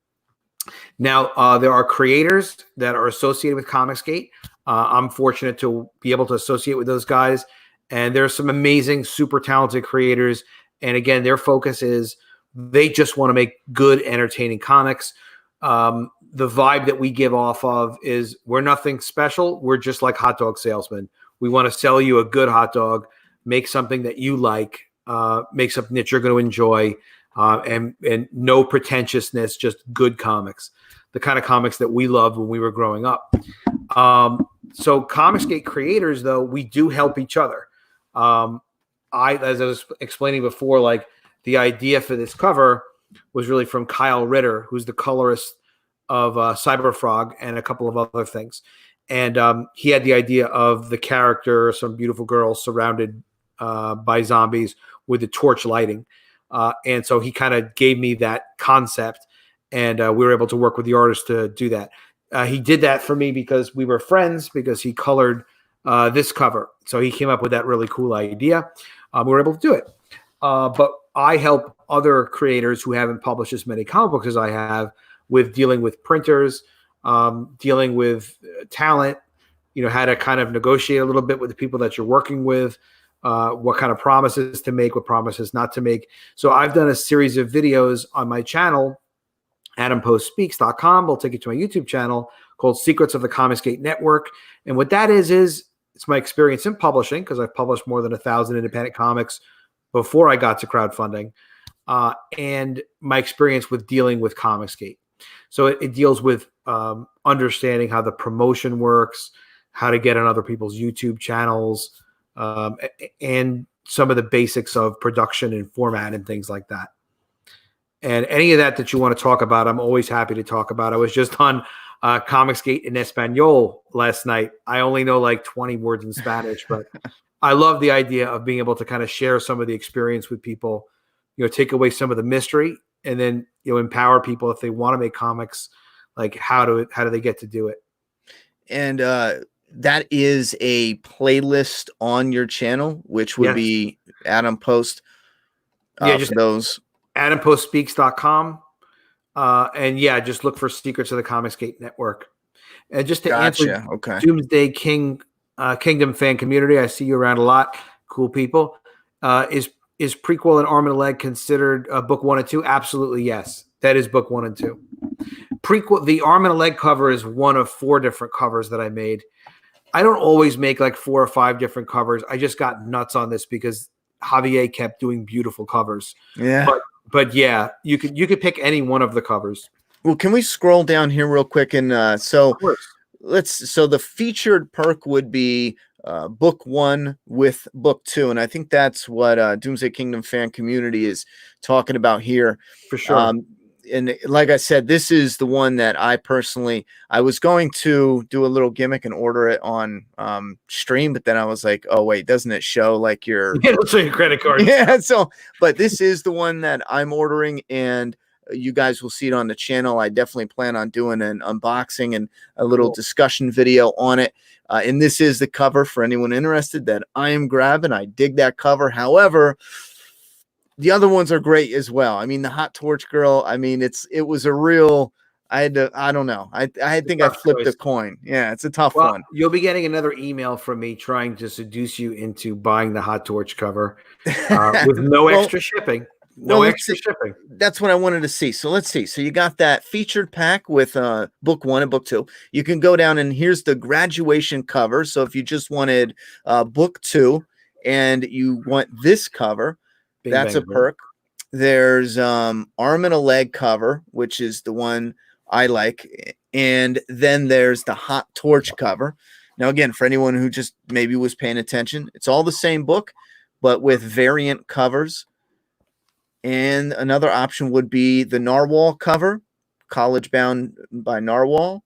Now, there are creators that are associated with Comicsgate. I'm fortunate to be able to associate with those guys, and there's some amazing, super talented creators. And again, their focus is they just want to make good, entertaining comics. The vibe that we give off of is we're nothing special. We're just like hot dog salesmen. We want to sell you a good hot dog, make something that you like, make something that you're going to enjoy, and no pretentiousness, just good comics, the kind of comics that we loved when we were growing up. So Comicsgate creators, though, we do help each other. As I was explaining before, like, the idea for this cover was really from Kyle Ritter, who's the colorist of Cyber Frog and a couple of other things. And he had the idea of the character, some beautiful girl surrounded by zombies with the torch lighting. And so he kind of gave me that concept, and we were able to work with the artist to do that. He did that for me because we were friends, because he colored this cover. So he came up with that really cool idea. We were able to do it. But I help other creators who haven't published as many comic books as I have with dealing with printers, dealing with talent, how to kind of negotiate a little bit with the people that you're working with, what kind of promises to make, what promises not to make. So I've done a series of videos on my channel, AdamPostSpeaks.com. We'll take you to my YouTube channel called Secrets of the Comicsgate Network. And what that is it's my experience in publishing, because I've published more than 1,000 independent comics before I got to crowdfunding, and my experience with dealing with Comicsgate. So it deals with understanding how the promotion works, how to get on other people's YouTube channels, and some of the basics of production and format and things like that. And any of that you want to talk about, I'm always happy to talk about. I was just on Comicsgate in Espanol last night. I only know like 20 words in Spanish, but I love the idea of being able to kind of share some of the experience with people, take away some of the mystery, and then, empower people if they want to make comics, like how do they get to do it? And that is a playlist on your channel, which would be Adam Post. Just for those. AdamPostSpeaks.com. And just look for Secrets of the Comicsgate Network. And just to answer Doomsday Kingdom fan community, I see you around a lot. Cool people. Is prequel and Arm and a Leg considered book 1 and 2? Absolutely, yes. That is book 1 and 2. Prequel, the Arm and a Leg cover is one of 4 different covers that I made. I don't always make like 4 or 5 different covers. I just got nuts on this because Javier kept doing beautiful covers. Yeah. But yeah, you could pick any one of the covers. Well, can we scroll down here real quick? And so the featured perk would be book 1 with book 2. And I think that's what Doomsday Kingdom fan community is talking about here. For sure. And like I said, this is the one that I was going to do a little gimmick and order it on stream, but then I was like, oh wait, doesn't it show like it'll show your credit card? Yeah. So, but this is the one that I'm ordering, and you guys will see it on the channel. I definitely plan on doing an unboxing and a little discussion video on it. And this is the cover for anyone interested that I am grabbing. I dig that cover. However, the other ones are great as well. I mean, the Hot Torch Girl, I mean, it was a real, I don't know. I think I flipped a coin. Yeah, it's a tough one. You'll be getting another email from me trying to seduce you into buying the Hot Torch cover with no extra shipping. No extra shipping. That's what I wanted to see. So let's see. So you got that featured pack with book 1 and book 2. You can go down and here's the graduation cover. So if you just wanted book 2 and you want this cover, that's a perk. There's Arm and a Leg cover, which is the one I like. And then there's the Hot Torch cover. Now, again, for anyone who just maybe was paying attention, it's all the same book, but with variant covers. And another option would be the Narwhal cover, College Bound by Narwhal.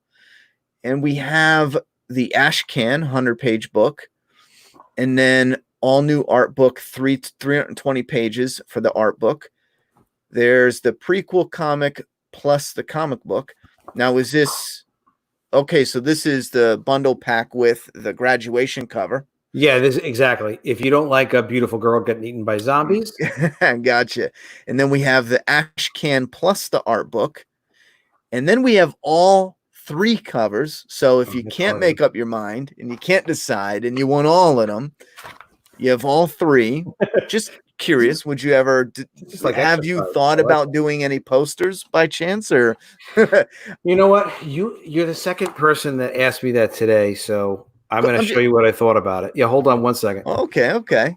And we have the Ashcan 100-page book. And then all new art book, 320 pages for the art book. There's the prequel comic plus the comic book. Now, is this okay? So this is the bundle pack with the graduation cover. Yeah, this exactly. If you don't like a beautiful girl getting eaten by zombies, gotcha. And then we have the Ashcan plus the art book, and then we have all 3 covers. So if you can't make up your mind and you can't decide and you want all of them, you have all 3. Just curious, would you ever have you thought about doing any posters by chance? Or you know what, you're the second person that asked me that today, so I'm going to show you what I thought about it. Yeah, hold on one second. Okay.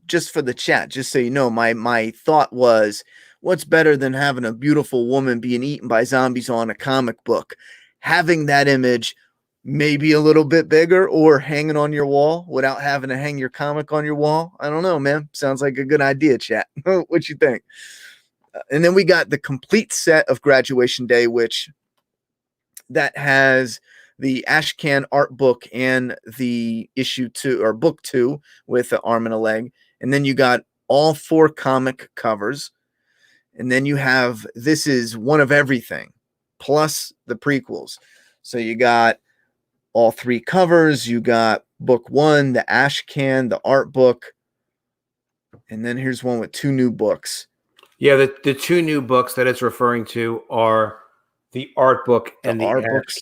Just for the chat, just so you know, my thought was, what's better than having a beautiful woman being eaten by zombies on a comic book? Having that image maybe a little bit bigger or hanging on your wall without having to hang your comic on your wall. I don't know, man. Sounds like a good idea, chat. What you think? And then we got the complete set of Graduation Day, which that has the Ashcan art book and the issue 2 or book 2 with an arm and a leg. And then you got all 4 comic covers. And then you have This Is One of Everything plus the prequels. So you got all 3 covers. You got book 1, the Ashcan, the art book. And then here's one with 2 new books. Yeah, the 2 new books that it's referring to are the art book and the art books.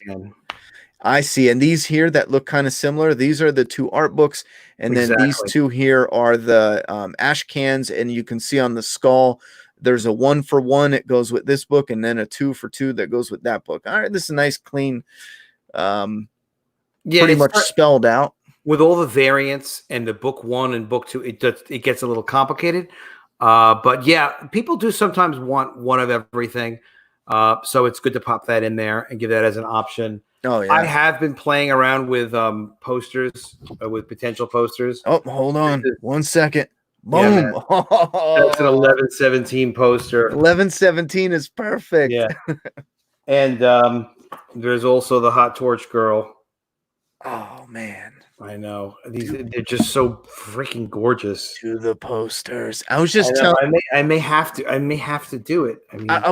I see. And these here that look kind of similar, these are the 2 art books. And then these 2 here are the Ashcans. And you can see on the skull, there's a 1-for-1 that goes with this book, and then a 2-for-2 that goes with that book. All right, this is a nice, clean, pretty much spelled out. With all the variants and the book 1 and book 2, it gets a little complicated. But yeah, people do sometimes want one of everything. So it's good to pop that in there and give that as an option. Oh yeah. I have been playing around with posters, with potential posters. Oh, hold on 1 second. Boom. Yeah, that's an 11/17 poster. 11/17 is perfect. Yeah. And there's also the Hot Torch Girl. Oh man. I know. They're just so freaking gorgeous. To the posters. I was just telling I may have to do it. I mean, I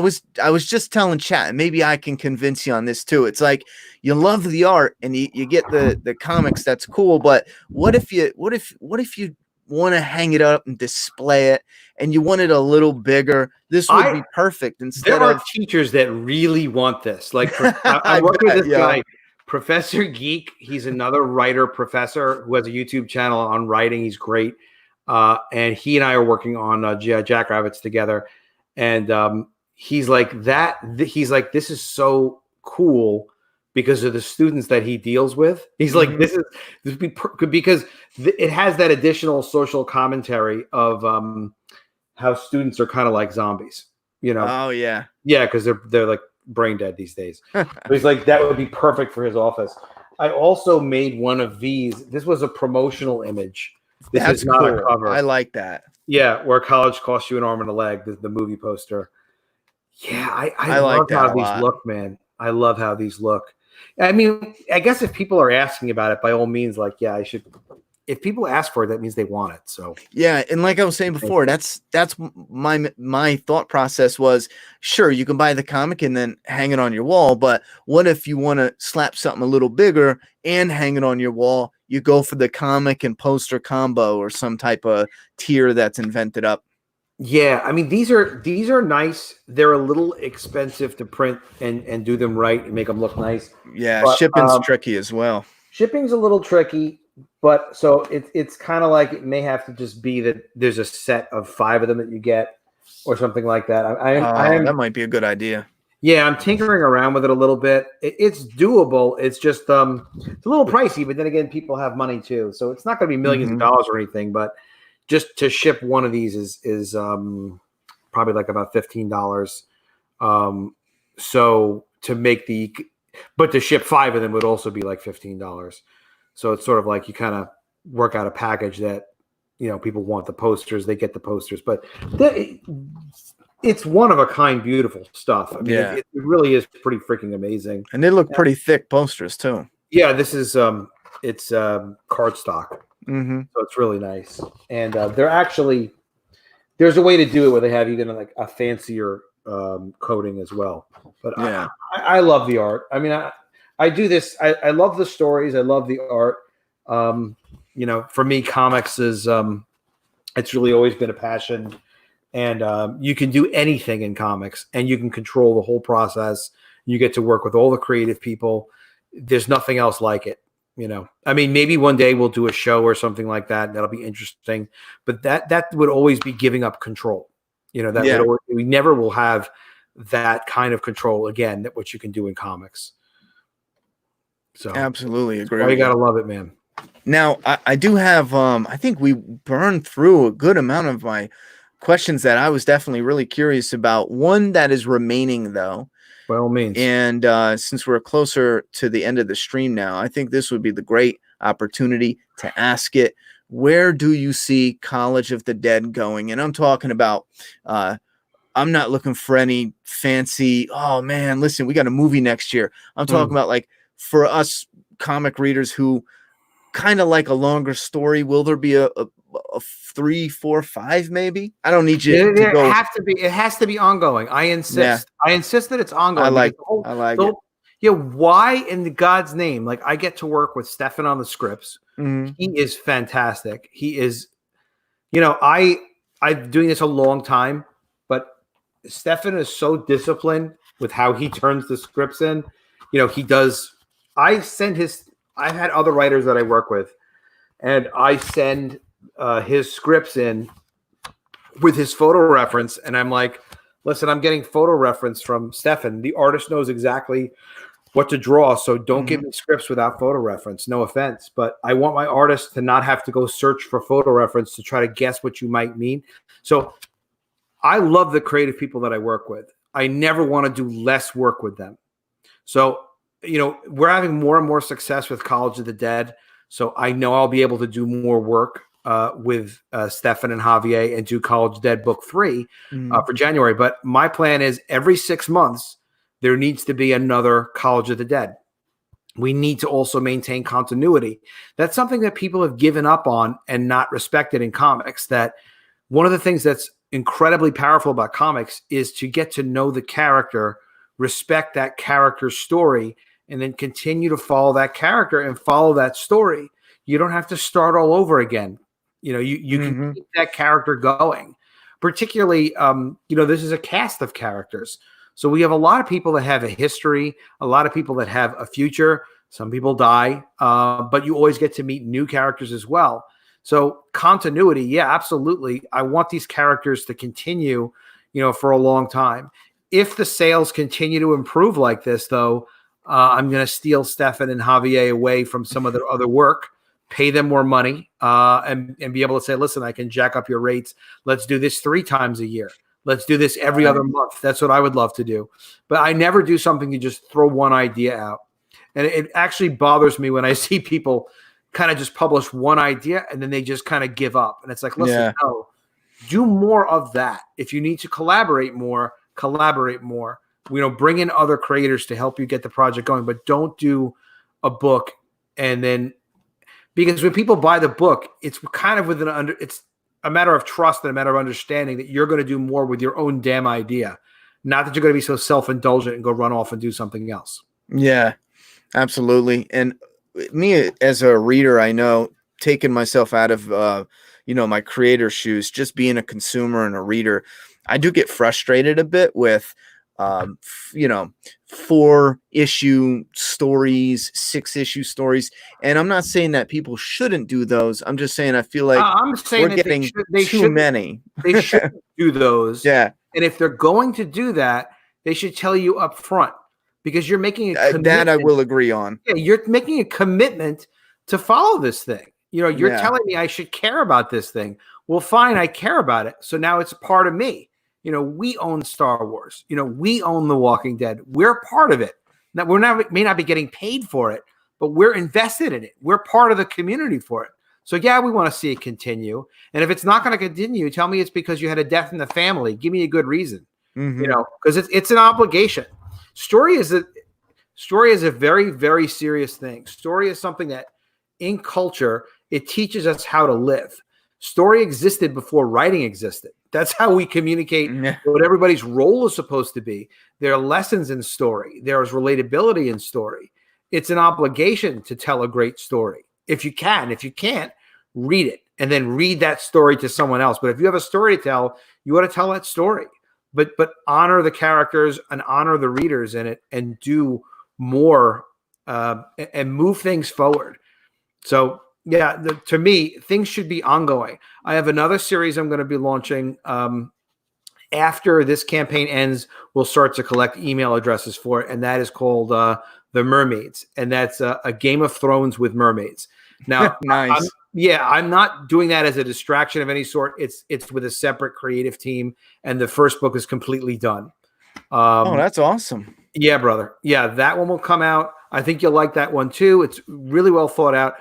was just telling chat, and maybe I can convince you on this too. It's like you love the art and you get the comics, that's cool, but what if you want to hang it up and display it and you want it a little bigger? This would be perfect. Instead there are teachers that really want this. Like I work with this guy, Professor Geek. He's another writer professor who has a YouTube channel on writing. He's great. And he and I are working on G.I. Jackrabbits together. And he's like, this is so cool because of the students that he deals with. He's like, this because it has that additional social commentary of how students are kind of like zombies, you know? Oh yeah. Yeah. Cause they're like brain dead these days. But he's like, that would be perfect for his office. I also made one of these. This was a promotional image. This is not a cover. I like that. Yeah. Where college costs you an arm and a leg, the movie poster. Yeah. I love like that how these look, man. I love how these look. I mean, I guess if people are asking about it, by all means, like, yeah, I should. If people ask for it, that means they want it. So yeah, and like I was saying before, that's my thought process was, sure, you can buy the comic and then hang it on your wall, but what if you want to slap something a little bigger and hang it on your wall? You go for the comic and poster combo or some type of tier that's invented up. Yeah, I mean, these are nice. They're a little expensive to print and do them right and make them look nice. Yeah, but shipping's tricky as well. Shipping's a little tricky, but so it's kind of like it may have to just be that there's a set of 5 of them that you get or something like that. That might be a good idea. Yeah, I'm tinkering around with it a little bit. It's doable. It's just it's a little pricey, but then again, people have money too, so it's not going to be millions of dollars or anything, but just to ship one of these is probably like about $15. So to make but to ship 5 of them would also be like $15. So it's sort of like you kind of work out a package that, you know, people want the posters, they get the posters, but it's one of a kind, beautiful stuff. I mean, it really is pretty freaking amazing. And they look pretty thick posters too. Yeah, this is it's cardstock. Mm-hmm. So it's really nice. And they're actually, there's a way to do it where they have even like a fancier coating as well. But yeah, I love the art. I mean, I do this. I love the stories. I love the art. You know, for me, comics is, it's really always been a passion. And you can do anything in comics and you can control the whole process. You get to work with all the creative people. There's nothing else like it. You know, I mean, maybe one day we'll do a show or something like that. That'll be interesting, but that would always be giving up control. You know, we never will have that kind of control again, that what you can do in comics. So absolutely agree. You got to love it, man. Now I do have, I think we burned through a good amount of my questions that I was definitely really curious about. One that is remaining though, by all means. And since we're closer to the end of the stream now, I think this would be the great opportunity to ask it. Where do you see College of the Dead going? And I'm talking about I'm not looking for any fancy, oh man, listen, we got a movie next year. I'm talking about like for us comic readers who kind of like a longer story, will there be a 3, 4, 5 maybe? I don't need you to go. It has to be ongoing. I insist. Yeah. I insist that it's ongoing. I like it. Yeah, why in God's name? Like, I get to work with Stefan on the scripts. Mm-hmm. He is fantastic. He is, I'm doing this a long time, but Stefan is so disciplined with how he turns the scripts in. He does. I've had other writers that I work with, and I send his scripts in with his photo reference, and I'm like, listen, I'm getting photo reference from Stefan. The artist knows exactly what to draw, so don't give me scripts without photo reference. No offense, but I want my artist to not have to go search for photo reference to try to guess what you might mean. So I love the creative people that I work with. I never want to do less work with them. So, we're having more and more success with College of the Dead. So I know I'll be able to do more work with Stefan and Javier and do College Dead Book 3 for January. But my plan is every 6 months, there needs to be another College of the Dead. We need to also maintain continuity. That's something that people have given up on and not respected in comics. That one of the things that's incredibly powerful about comics is to get to know the character, respect that character's story, and then continue to follow that character and follow that story. You don't have to start all over again. You can keep that character going. Particularly, this is a cast of characters. So we have a lot of people that have a history, a lot of people that have a future. Some people die, but you always get to meet new characters as well. So continuity, yeah, absolutely. I want these characters to continue, for a long time. If the sales continue to improve like this, though, I'm going to steal Stefan and Javier away from some of their other work, pay them more money, and be able to say, listen, I can jack up your rates. Let's do this 3 times a year. Let's do this every other month. That's what I would love to do. But I never do something to just throw one idea out. And it actually bothers me when I see people kind of just publish one idea and then they just kind of give up. And it's like, listen, no, do more of that. If you need to collaborate more, collaborate more. Bring in other creators to help you get the project going, but don't do a book and then, because when people buy the book, it's kind of it's a matter of trust and a matter of understanding that you're going to do more with your own damn idea, not that you're going to be so self-indulgent and go run off and do something else. Yeah, absolutely. And me as a reader, I know, taking myself out of, my creator shoes, just being a consumer and a reader, I do get frustrated a bit with, 4-issue stories, 6-issue stories. And I'm not saying that people shouldn't do those. I'm just saying I feel like we're getting too many. They shouldn't do those. Yeah. And if they're going to do that, they should tell you up front, because you're making a commitment. That I will agree on. Yeah, you're making a commitment to follow this thing. You're telling me I should care about this thing. Well, fine, I care about it. So now it's part of me. We own Star Wars. We own The Walking Dead. We're part of it. Now, may not be getting paid for it, but we're invested in it. We're part of the community for it. So, yeah, we want to see it continue. And if it's not going to continue, tell me it's because you had a death in the family. Give me a good reason. Because it's an obligation. Story is a very, very serious thing. Story is something that in culture, it teaches us how to live. Story existed before writing existed. That's how we communicate what everybody's role is supposed to be. There are lessons in story. There is relatability in story. It's an obligation to tell a great story. If you can. If you can't, read it and then read that story to someone else. But if you have a story to tell, you ought to tell that story. But honor the characters and honor the readers in it and do more and move things forward. So, yeah, to me, things should be ongoing. I have another series I'm going to be launching. After this campaign ends, we'll start to collect email addresses for it, and that is called The Mermaids, and that's a Game of Thrones with mermaids. Now, nice. I'm not doing that as a distraction of any sort. It's with a separate creative team, and the first book is completely done. That's awesome. Yeah, brother. Yeah, that one will come out. I think you'll like that one too. It's really well thought out.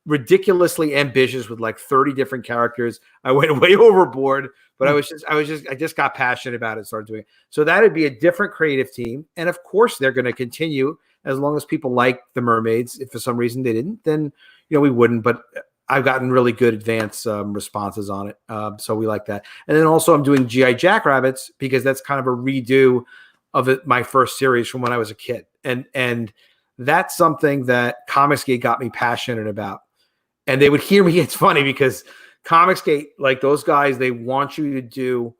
ridiculously ambitious with like 30 different characters. I went way overboard, but I just got passionate about it and started doing it. So that'd be a different creative team. And of course they're going to continue as long as people like the mermaids. If for some reason they didn't, then, we wouldn't, but I've gotten really good advance responses on it. So we like that. And then also I'm doing GI Jackrabbits because that's kind of a redo of my first series from when I was a kid. And that's something that Comicsgate got me passionate about. And they would hear me. It's funny because Comicsgate, like those guys, they want you to do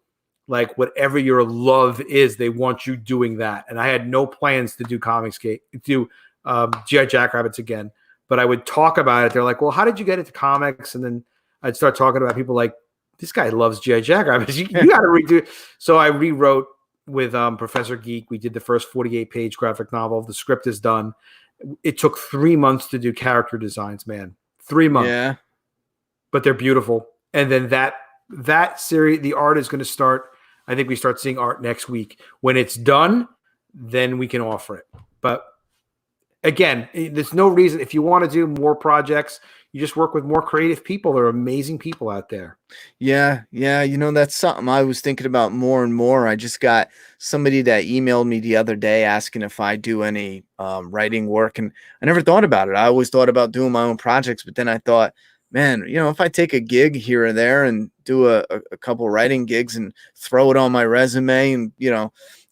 like whatever your love is. They want you doing that. And I had no plans to do Comicsgate, do GI Jackrabbits again. But I would talk about it. They're like, well, how did you get into comics? And then I'd start talking about people like, this guy loves GI Jackrabbits. You got to redo it. So I rewrote with Professor Geek. We did the first 48-page graphic novel. The script is done. It took 3 months to do character designs, man. 3 months. Yeah. But they're beautiful. And then that series, the art is going to start. I think we start seeing art next week. When it's done, then we can offer it. But again, there's no reason. If you want to do more projects, you just work with more creative people. There are amazing people out there. Yeah. That's something I was thinking about more and more. I just got somebody that emailed me the other day asking if I do any writing work, and I never thought about it. I always thought about doing my own projects, but then I thought, man, if I take a gig here or there and do a couple writing gigs and throw it on my resume and,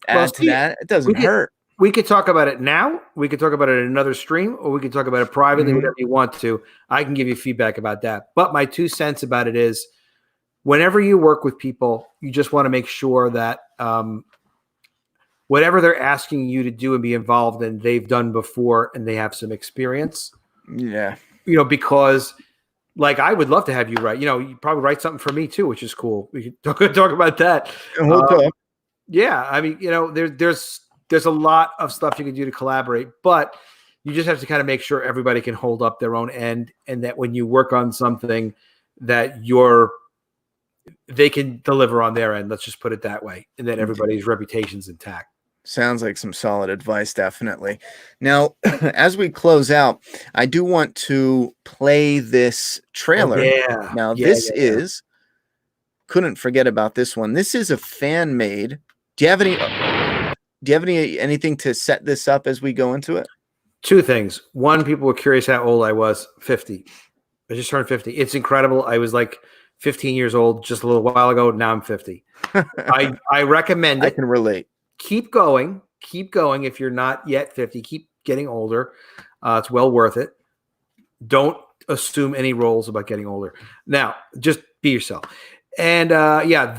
add to that, it doesn't hurt. We could talk about it now. We could talk about it in another stream, or we could talk about it privately, whatever you want to. I can give you feedback about that. But my 2 cents about it is whenever you work with people, you just want to make sure that whatever they're asking you to do and be involved in, they've done before and they have some experience. Yeah. Because like I would love to have you write. You probably write something for me too, which is cool. We could talk about that. Yeah. I mean, there's a lot of stuff you can do to collaborate, but you just have to kind of make sure everybody can hold up their own end, and that when you work on something that they can deliver on their end. Let's just put it that way. And that everybody's reputation's intact. Sounds like some solid advice. Definitely. Now, as we close out, I do want to play this trailer. Now, this is, couldn't forget about this one. This is a fan made. Do you have anything to set this up as we go into it? 2 things. One, people were curious how old I was. 50. I just turned 50. It's incredible. I was like 15 years old just a little while ago. Now I'm 50. I recommend it. I can relate. Keep going. Keep going. If you're not yet 50, keep getting older. It's well worth it. Don't assume any roles about getting older. Now, just be yourself. And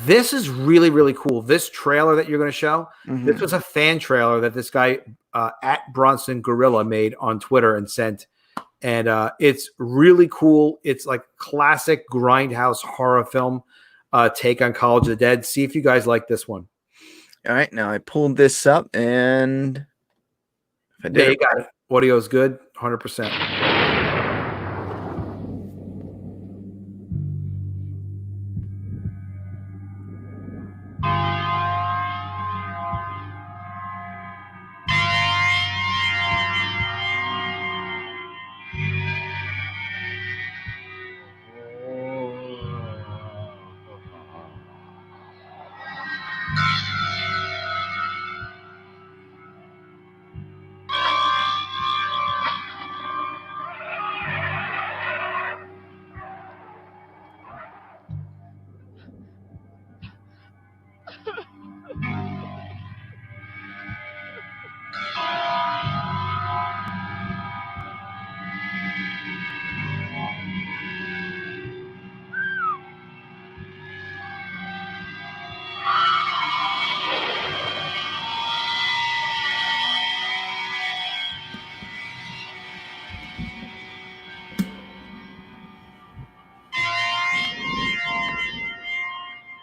this is really, really cool. This trailer that you're going to show, this was a fan trailer that this guy at Bronson Gorilla made on Twitter and sent. And it's really cool. It's like classic grindhouse horror film take on College of the Dead. See if you guys like this one. All right. Now I pulled this up and if I did, you got it. Audio is good. 100%.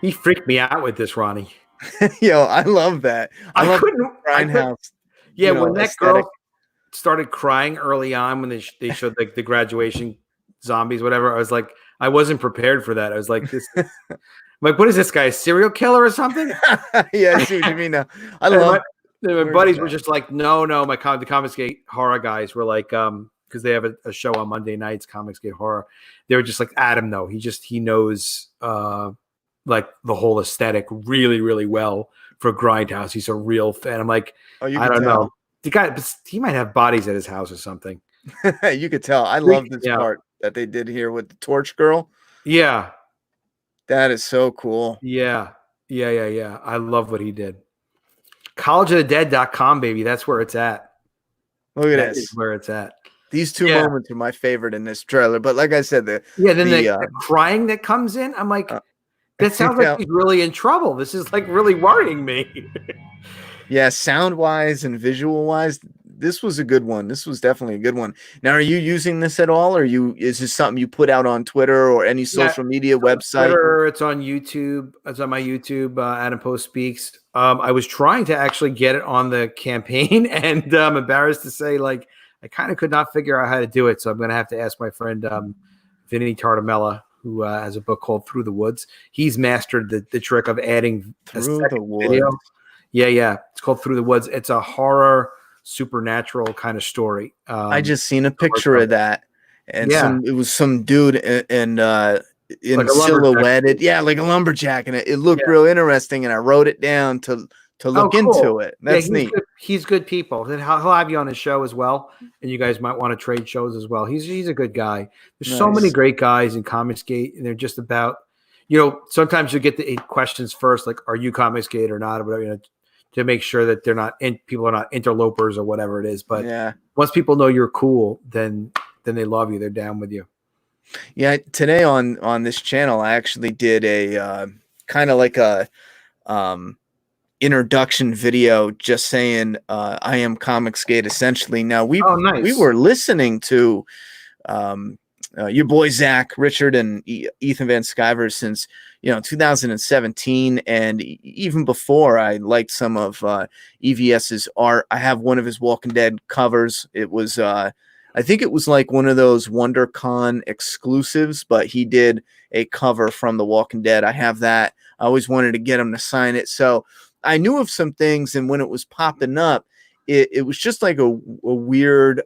He freaked me out with this, Ronnie. Yo, I love that. I couldn't. Grindhouse. Yeah, when that girl started crying early on when they showed like the graduation zombies, whatever, I was like, I wasn't prepared for that. I was like, this. I'm like, what is this guy? A serial killer or something? Yeah, I see what you mean now. I love. My buddies were just like, no. The Comicsgate horror guys were like, because they have a show on Monday nights, Comicsgate Horror. They were just like, Adam, no, he knows like the whole aesthetic really, really well for Grindhouse. He's a real fan. I'm like, I don't know. The guy, he might have bodies at his house or something. You could tell. I love this part that they did here with the Torch Girl. Yeah. That is so cool. Yeah. I love what he did. collegeofthedead.com, baby. That's where it's at. Look at that this. Is where it's at. These two moments are my favorite in this trailer. But like I said, the crying that comes in, I'm like, that sounds like he's really in trouble. This is like really worrying me. Yeah, sound-wise and visual-wise, this was a good one. This was definitely a good one. Now, are you using this at all, or is this something you put out on Twitter or any social media website? Twitter, it's on YouTube. It's on my YouTube, Adam Poe Speaks. I was trying to actually get it on the campaign, and I'm embarrassed to say, like, I kind of could not figure out how to do it. So I'm going to have to ask my friend Vinny Tartamella, who has a book called Through the Woods. He's mastered the trick of adding Through the Woods. Video. Yeah. It's called Through the Woods. It's a horror, supernatural kind of story. I just seen a picture of that, and it was some dude in like silhouetted, like a lumberjack, and it looked real interesting. And I wrote it down to look into it. That's neat. He's good people. He'll have you on his show as well, and you guys might want to trade shows as well. He's a good guy. There's so many great guys in Comicsgate, and they're just about, sometimes you get the questions first, like, are you Comicsgate or not, or whatever, to make sure that people are not interlopers or whatever it is. But once people know you're cool, then they love you. They're down with you. Yeah. Today on this channel, I actually did a kind of like a introduction video, just saying I am Comicsgate essentially. Now we were listening to your boy Zach Richard and Ethan Van Sciver since 2017, and even before I liked some of EVS's art. I have one of his Walking Dead covers. It was I think it was like one of those WonderCon exclusives, but he did a cover from The Walking Dead. I have that. I always wanted to get him to sign it, so I knew of some things, and when it was popping up, it was just like a weird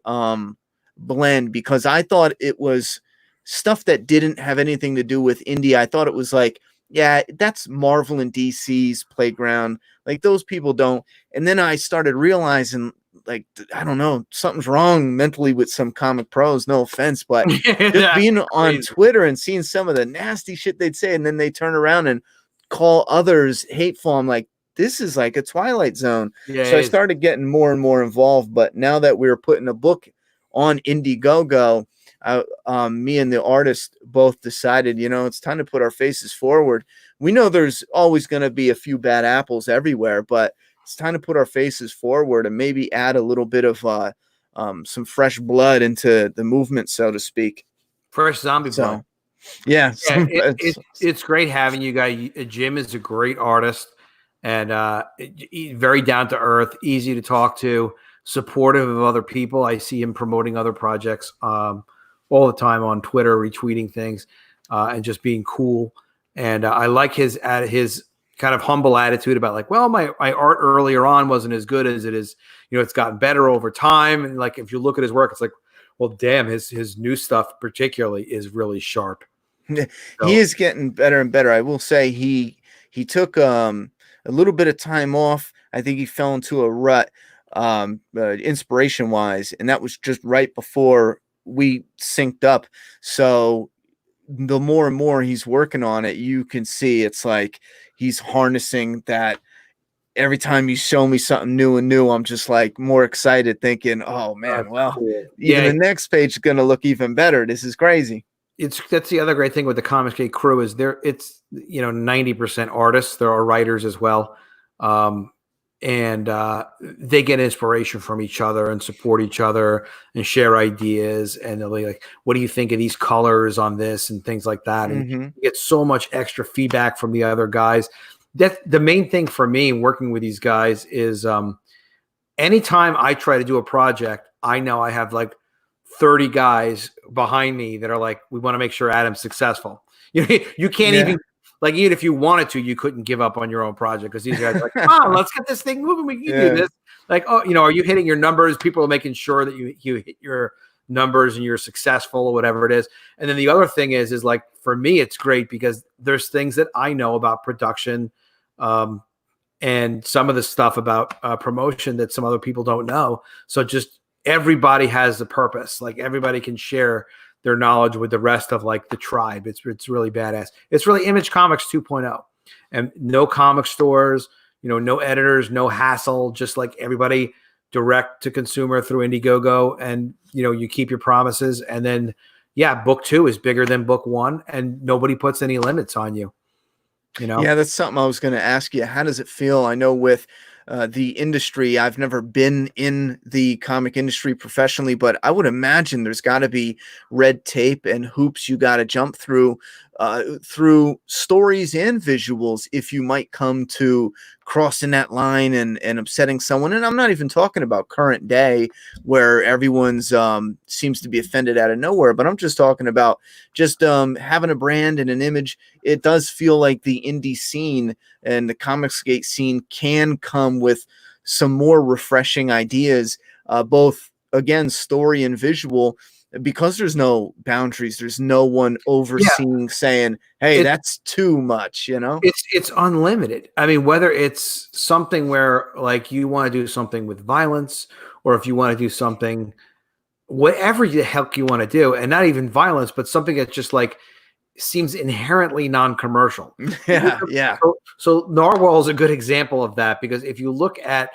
blend, because I thought it was stuff that didn't have anything to do with indie. I thought it was like, that's Marvel and DC's playground. Like, those people don't. And then I started realizing, like, I don't know, something's wrong mentally with some comic pros. No offense, but just being on Twitter and seeing some of the nasty shit they'd say, and then they turn around and call others hateful. I'm like, this is like a Twilight Zone. So I started getting more and more involved. But now that we're putting a book on Indiegogo, me and the artist both decided, it's time to put our faces forward. We know there's always going to be a few bad apples everywhere, but it's time to put our faces forward and maybe add a little bit of some fresh blood into the movement, so to speak. Fresh zombie blood. It's great having you guys. Jim is a great artist, and very down to earth, easy to talk to, supportive of other people. I see him promoting other projects all the time on Twitter, retweeting things, and just being cool. And I like his kind of humble attitude about, like, well, my art earlier on wasn't as good as it is. It's gotten better over time. And like, if you look at his work, it's like, well, damn, his new stuff particularly is really sharp. He is getting better and better. I will say he took a little bit of time off. I think he fell into a rut inspiration wise, and that was just right before we synced up. So the more and more he's working on it, you can see it's like he's harnessing that. Every time you show me something new, I'm just like more excited, thinking, oh man, well, even the next page is going to look even better. This is crazy. That's the other great thing with the Comicsgate crew is it's 90% artists. There are writers as well. And they get inspiration from each other and support each other and share ideas. And they'll be like, what do you think of these colors on this and things like that? And you get so much extra feedback from the other guys. That's the main thing for me working with these guys is anytime I try to do a project, I know I have like 30 guys behind me that are like, we want to make sure Adam's successful. You can't even, like, even if you wanted to, you couldn't give up on your own project, because these guys are like, come on, let's get this thing moving. We can do this. Like, are you hitting your numbers? People are making sure that you hit your numbers and you're successful or whatever it is. And then the other thing is like, for me, it's great because there's things that I know about production, and some of the stuff about promotion that some other people don't know. So just everybody has a purpose. Like everybody can share their knowledge with the rest of like the tribe. It's really badass. It's really Image Comics 2.0, and no comic stores, no editors, no hassle, just like everybody direct to consumer through Indiegogo, and you keep your promises. And then book 2 is bigger than book 1, and nobody puts any limits on you. Yeah, that's something I was going to ask you. How does it feel? I know with the industry, I've never been in the comic industry professionally, but I would imagine there's got to be red tape and hoops you got to jump through stories and visuals if you might come to crossing that line and upsetting someone. And I'm not even talking about current day where everyone's seems to be offended out of nowhere, but I'm just talking about just having a brand and an image. It does feel like the indie scene and the comicsgate scene can come with some more refreshing ideas, both again story and visual, because there's no boundaries. There's no one overseeing saying, hey, that's too much, It's unlimited. I mean, whether it's something where like you want to do something with violence, or if you want to do something, whatever the heck you want to do, and not even violence, but something that just like seems inherently non-commercial. Yeah. So Narwhal is a good example of that, because if you look at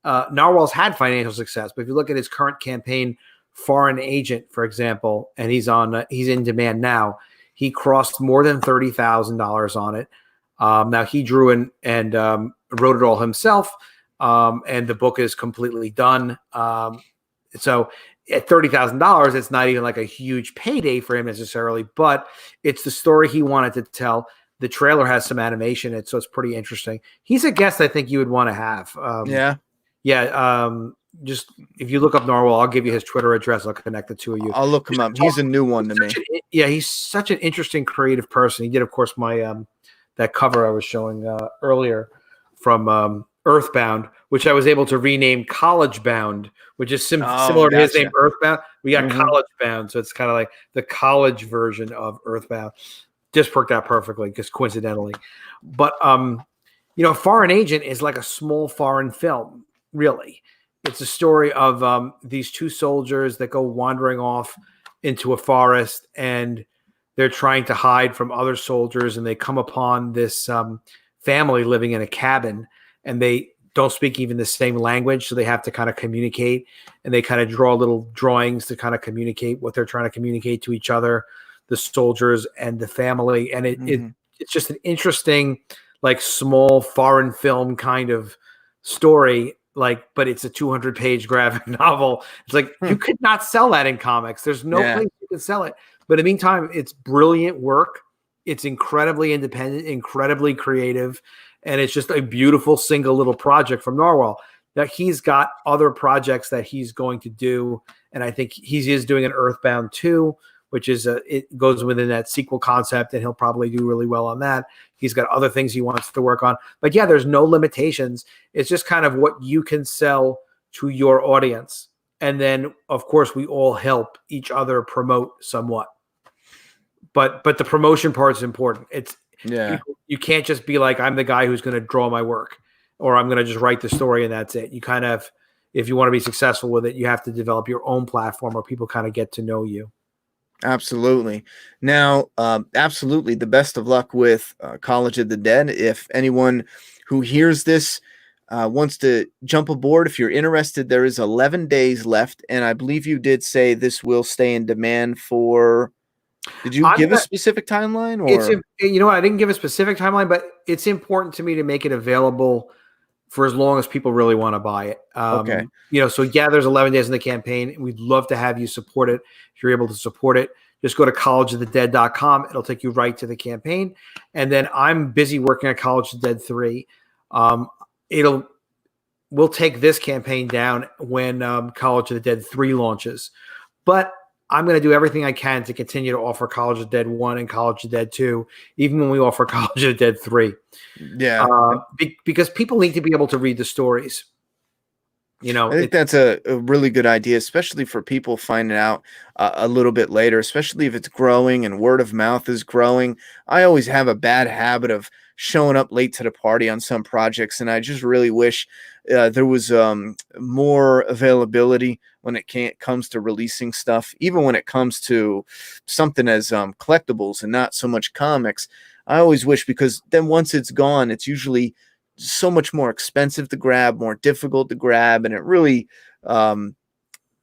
Narwhal's had financial success, but if you look at his current campaign, Foreign Agent, for example, and he's in demand now. He crossed more than $30,000 on it. Now he drew and wrote it all himself, and the book is completely done. So at $30,000, it's not even like a huge payday for him necessarily, but it's the story he wanted to tell. The trailer has some animation in it, so it's pretty interesting. He's a guest I think you would want to have. Just if you look up Narwhal, I'll give you his Twitter address. I'll connect the two of you. I'll look him up. He's a new one to me. He's such an interesting creative person. He did, of course, my that cover I was showing earlier from Earthbound, which I was able to rename College Bound, which is similar to his name, Earthbound. We got College Bound, so it's kind of like the college version of Earthbound. Just worked out perfectly, just coincidentally. But Foreign Agent is like a small foreign film, really. It's a story of these two soldiers that go wandering off into a forest, and they're trying to hide from other soldiers, and they come upon this family living in a cabin, and they don't speak even the same language, so they have to kind of communicate, and they kind of draw little drawings to kind of communicate what they're trying to communicate to each other, the soldiers and the family. And it's just an interesting, like, small foreign film kind of story. But it's a 200-page graphic novel. It's like you could not sell that in comics. There's no place you can sell it. But in the meantime, it's brilliant work. It's incredibly independent, incredibly creative, and it's just a beautiful single little project from Narwhal. Now he's got other projects that he's going to do, and I think he is doing an Earthbound 2, which is it goes within that sequel concept, and he'll probably do really well on that. He's got other things he wants to work on. But yeah, there's no limitations. It's just kind of what you can sell to your audience. And then, of course, we all help each other promote somewhat. But the promotion part is important. You can't just be like, I'm the guy who's going to draw my work, or I'm going to just write the story and that's it. You kind of, if you want to be successful with it, you have to develop your own platform where people kind of get to know you. Absolutely. Now, absolutely, the best of luck with College of the Dead. If anyone who hears this wants to jump aboard, if you're interested, there is 11 days left, and I believe you did say this will stay in demand for. Did you give a specific timeline? Or I didn't give a specific timeline, but it's important to me to make it available for as long as people really want to buy it. Okay. So there's 11 days in the campaign. We'd love to have you support it. If you're able to support it, just go to collegeofthedead.com. It'll take you right to the campaign. And then I'm busy working on College of the Dead 3. We'll take this campaign down when College of the Dead 3 launches. But I'm going to do everything I can to continue to offer College of the Dead 1 and College of the Dead 2, even when we offer College of the Dead 3. Yeah. Because people need to be able to read the stories. I think that's a really good idea, especially for people finding out a little bit later, especially if it's growing and word of mouth is growing. I always have a bad habit of showing up late to the party on some projects, and I just really wish there was more availability when it comes to releasing stuff, even when it comes to something as collectibles and not so much comics. I always wish, because then once it's gone, it's usually so much more expensive to grab, more difficult to grab, and it really kind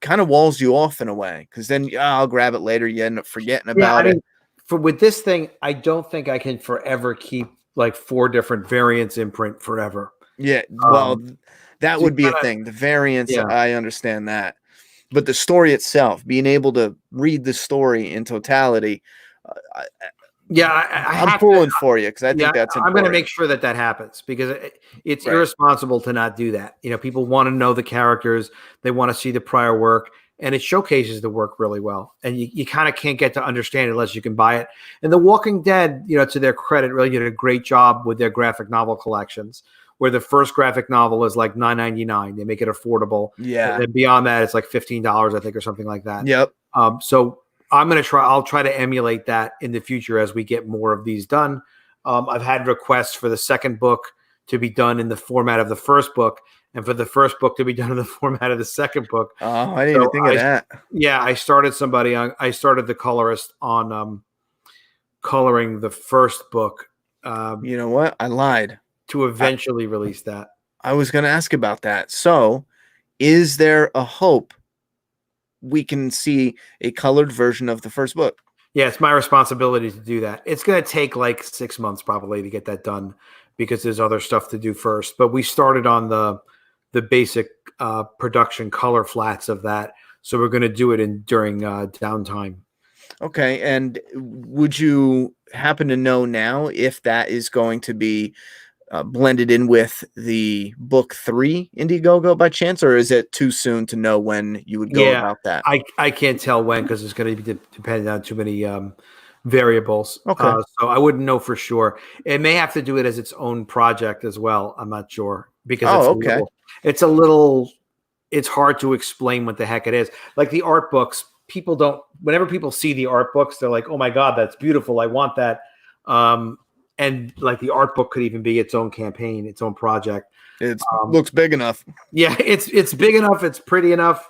of walls you off in a way, because then I'll grab it later, you end up forgetting about it. With this thing, I don't think I can forever keep like 4 different variants in print forever. Yeah, well, that would be a thing. The variants, I understand that, but the story itself, being able to read the story in totality, I'm pulling for you, because I think that's important. I'm going to make sure that happens, because it's irresponsible to not do that. People want to know the characters, they want to see the prior work, and it showcases the work really well. And you kind of can't get to understand it unless you can buy it. And The Walking Dead, to their credit, really did a great job with their graphic novel collections, where the first graphic novel is like $9.99. They make it affordable. Yeah. And then beyond that, it's like $15, I think, or something like that. Yep. So I'll try to emulate that in the future as we get more of these done. I've had requests for the second book to be done in the format of the first book, and for the first book to be done in the format of the second book. Oh, I didn't even think of that. Yeah, I started the colorist on coloring the first book. You know what? I lied. To eventually release that. I was going to ask about that. So, is there a hope we can see a colored version of the first book? Yeah, it's my responsibility to do that. It's going to take like 6 months probably to get that done, because there's other stuff to do first. But we started on the basic production color flats of that, so we're going to do it during downtime. Okay, and would you happen to know now if that is going to be blended in with the book 3 Indiegogo by chance, or is it too soon to know when you would go about that? I can't tell when, because it's going to be dependent on too many variables. Okay. So I wouldn't know for sure. It may have to do it as its own project as well. I'm not sure, because it's hard to explain what the heck it is. Like the art books, whenever people see the art books, they're like, oh my God, that's beautiful, I want that. And like the art book could even be its own campaign, its own project. It looks big enough. Yeah, it's big enough. It's pretty enough.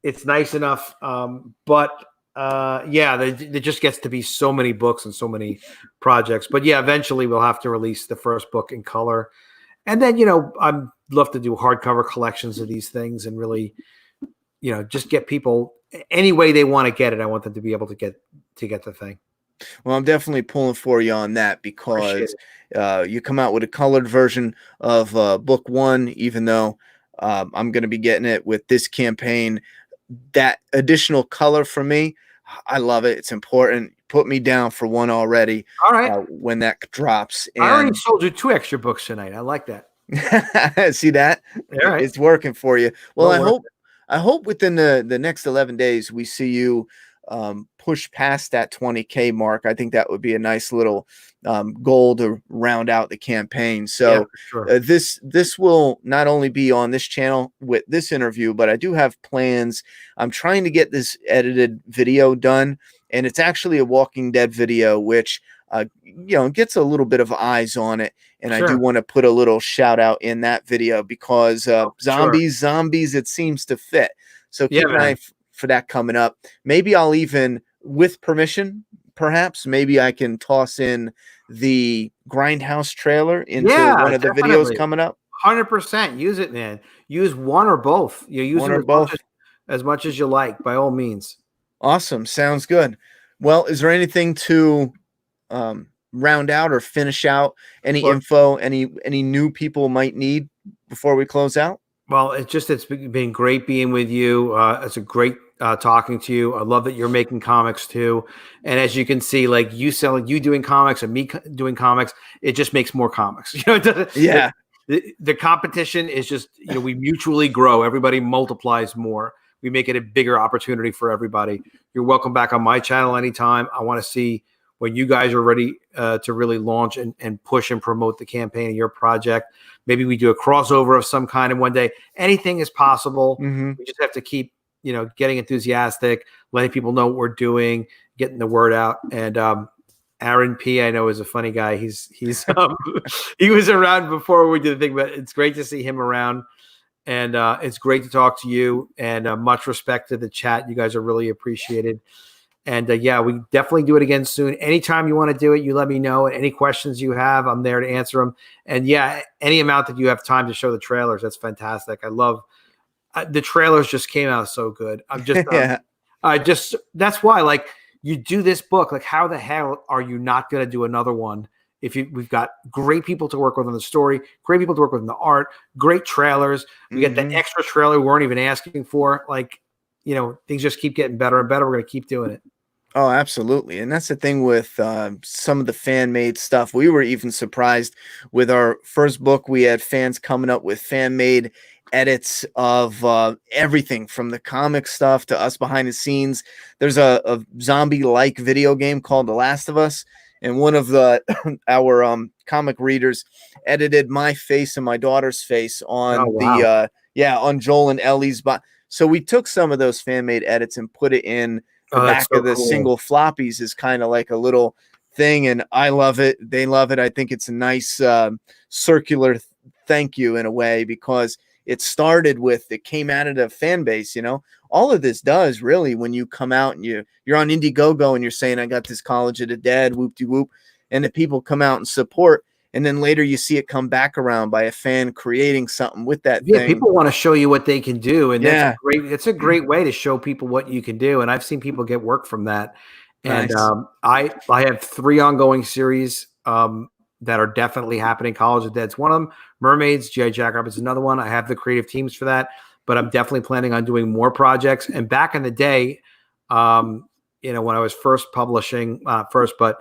It's nice enough. But there just gets to be so many books and so many projects. But yeah, eventually we'll have to release the first book in color. And then, I'd love to do hardcover collections of these things and really, just get people any way they want to get it. I want them to be able to get the thing. Well, I'm definitely pulling for you on that, because you come out with a colored version of book 1, even though I'm going to be getting it with this campaign. That additional color for me, I love it. It's important. Put me down for 1 already. All right. When that drops. I already sold you 2 extra books tonight. I like that. See that? All right. It's working for you. Well, I hope within the next 11 days we see you push past that 20K mark. I think that would be a nice little goal to round out the campaign. So sure. This will not only be on this channel with this interview, but I do have plans. I'm trying to get this edited video done, and it's actually a Walking Dead video, which gets a little bit of eyes on it. And sure. I do want to put a little shout out in that video, because zombies, it seems to fit. So keep an eye for that coming up. Maybe I'll even, with permission, perhaps, maybe I can toss in the Grindhouse trailer into one of the videos coming up. 100%. Use it, man. Use one or both. You use one or both as much as you like, by all means. Awesome. Sounds good. Well, is there anything to round out or finish out? Any info, any new people might need before we close out? Well, it's been great being with you. It's a great talking to you. I love that you're making comics too. And as you can see, like you doing comics and me doing comics, it just makes more comics. The competition is just, we mutually grow. Everybody multiplies more. We make it a bigger opportunity for everybody. You're welcome back on my channel anytime. I want to see when you guys are ready to really launch and push and promote the campaign of your project. Maybe we do a crossover of some kind, and one day anything is possible. Mm-hmm. We just have to keep, getting enthusiastic, letting people know what we're doing, getting the word out. And Aaron P, I know, is a funny guy. He's he was around before we did the thing, but it's great to see him around. And it's great to talk to you, and much respect to the chat. You guys are really appreciated. And yeah, we definitely do it again soon. Anytime you want to do it, you let me know. And any questions you have, I'm there to answer them. And yeah, any amount that you have time to show the trailers, that's fantastic. I love the trailers. Just came out so good. I'm just that's why, like, you do this book. Like, how the hell are you not going to do another one? We've got great people to work with on the story, great people to work with in the art, great trailers. We get that extra trailer we weren't even asking for. Like, things just keep getting better and better. We're going to keep doing it. Oh, absolutely. And that's the thing with some of the fan-made stuff. We were even surprised with our first book. We had fans coming up with fan-made edits of everything from the comic stuff to us behind the scenes. There's a zombie-like video game called The Last of Us. And one of the our comic readers edited my face and my daughter's face on on Joel and Ellie's. So we took some of those fan-made edits and put it in the back of the single floppies as kind of like a little thing. And I love it. They love it. I think it's a nice circular thank you in a way, because it started with, it came out of the fan base, all of this does really, when you come out and you're on Indiegogo and you're saying, I got this College of the Dead, whoop-de-whoop, and the people come out and support, and then later you see it come back around by a fan creating something with that thing. People want to show you what they can do, and it's a great way to show people what you can do, and I've seen people get work from that. And I have 3 ongoing series that are definitely happening. College of the Dead's one of them. Mermaids, G.I. Jackrabbit's another one. I have the creative teams for that, but I'm definitely planning on doing more projects. And back in the day, when I was first publishing, but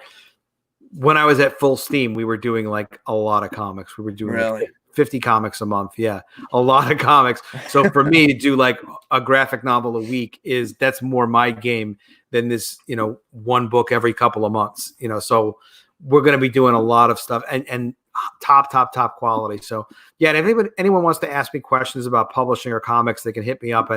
when I was at full steam, we were doing like a lot of comics. We were doing like 50 comics a month. Yeah, a lot of comics. So for me to do like a graphic novel a week that's more my game than this, one book every couple of months. So we're going to be doing a lot of stuff and top quality. So yeah, and if anyone wants to ask me questions about publishing or comics, they can hit me up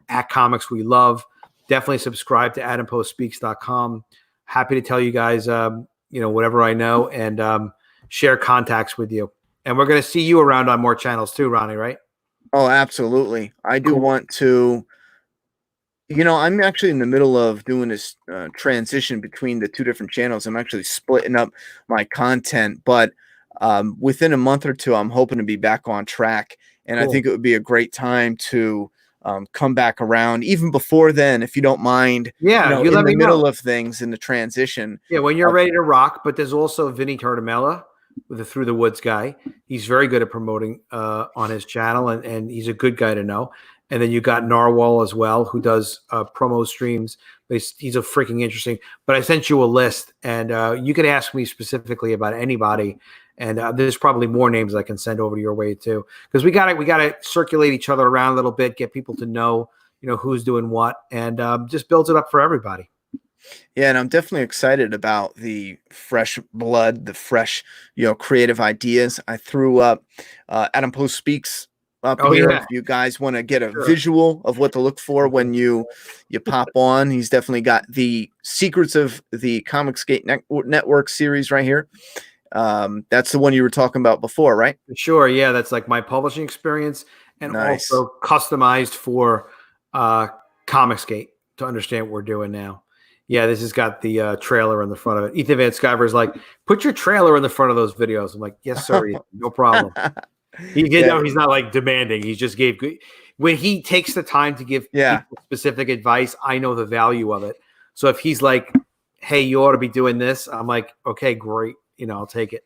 at Comics We Love. Definitely subscribe to AdamPostSpeaks.com. Happy to tell you guys, whatever I know, and share contacts with you. And we're going to see you around on more channels too, Ronnie, right? Oh, absolutely. I do want to, I'm actually in the middle of doing this transition between the 2 different channels. I'm actually splitting up my content, but within a month or 2, I'm hoping to be back on track. And I think it would be a great time to come back around even before then, if you don't mind. Yeah, you in the middle of things in the transition. Yeah, when you're ready to rock. But there's also Vinny Tortomella, with the Through the Woods guy. He's very good at promoting on his channel, and he's a good guy to know. And then you got Narwhal as well, who does promo streams. He's a freaking interesting. But I sent you a list, and you could ask me specifically about anybody. And there's probably more names I can send over to your way too, because we got to circulate each other around a little bit, get people to know, who's doing what, and just builds it up for everybody. Yeah, and I'm definitely excited about the fresh blood, the fresh, creative ideas. I threw up Adam Post Speaks up here. Yeah. If you guys want to get a visual of what to look for when you pop on, he's definitely got the Secrets of the Comicsgate Network series right here. That's the one you were talking about before, right? Sure. Yeah, that's like my publishing experience, and also customized for Comicsgate to understand what we're doing now. Yeah, this has got the trailer in the front of it. Ethan Van Sciver is like, put your trailer in the front of those videos. I'm like, yes, sir, Ethan, no problem. He's not like demanding. He just gave when he takes the time to give people specific advice, I know the value of it. So if he's like, hey, you ought to be doing this, I'm like, okay, great. I'll take it.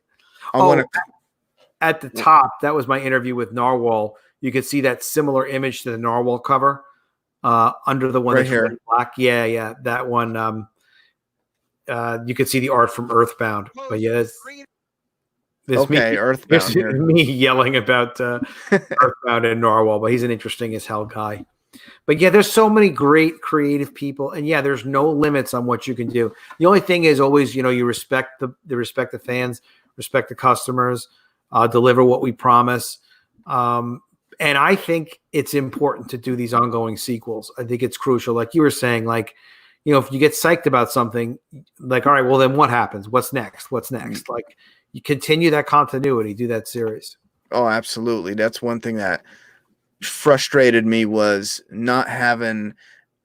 At the top, that was my interview with Narwhal. You could see that similar image to the Narwhal cover under the one right that's here. Really black. Yeah, that one. You could see the art from Earthbound. But yeah, Earthbound. Me yelling about Earthbound and Narwhal, but he's an interesting as hell guy. But yeah, there's so many great creative people, and yeah, there's no limits on what you can do. The only thing is always, you respect the fans, respect the customers, deliver what we promise. And I think it's important to do these ongoing sequels. I think it's crucial. Like you were saying, like, if you get psyched about something, like, all right, well then what happens? What's next? What's next? Like, you continue that continuity, do that series. Oh, absolutely. That's one thing that frustrated me, was not having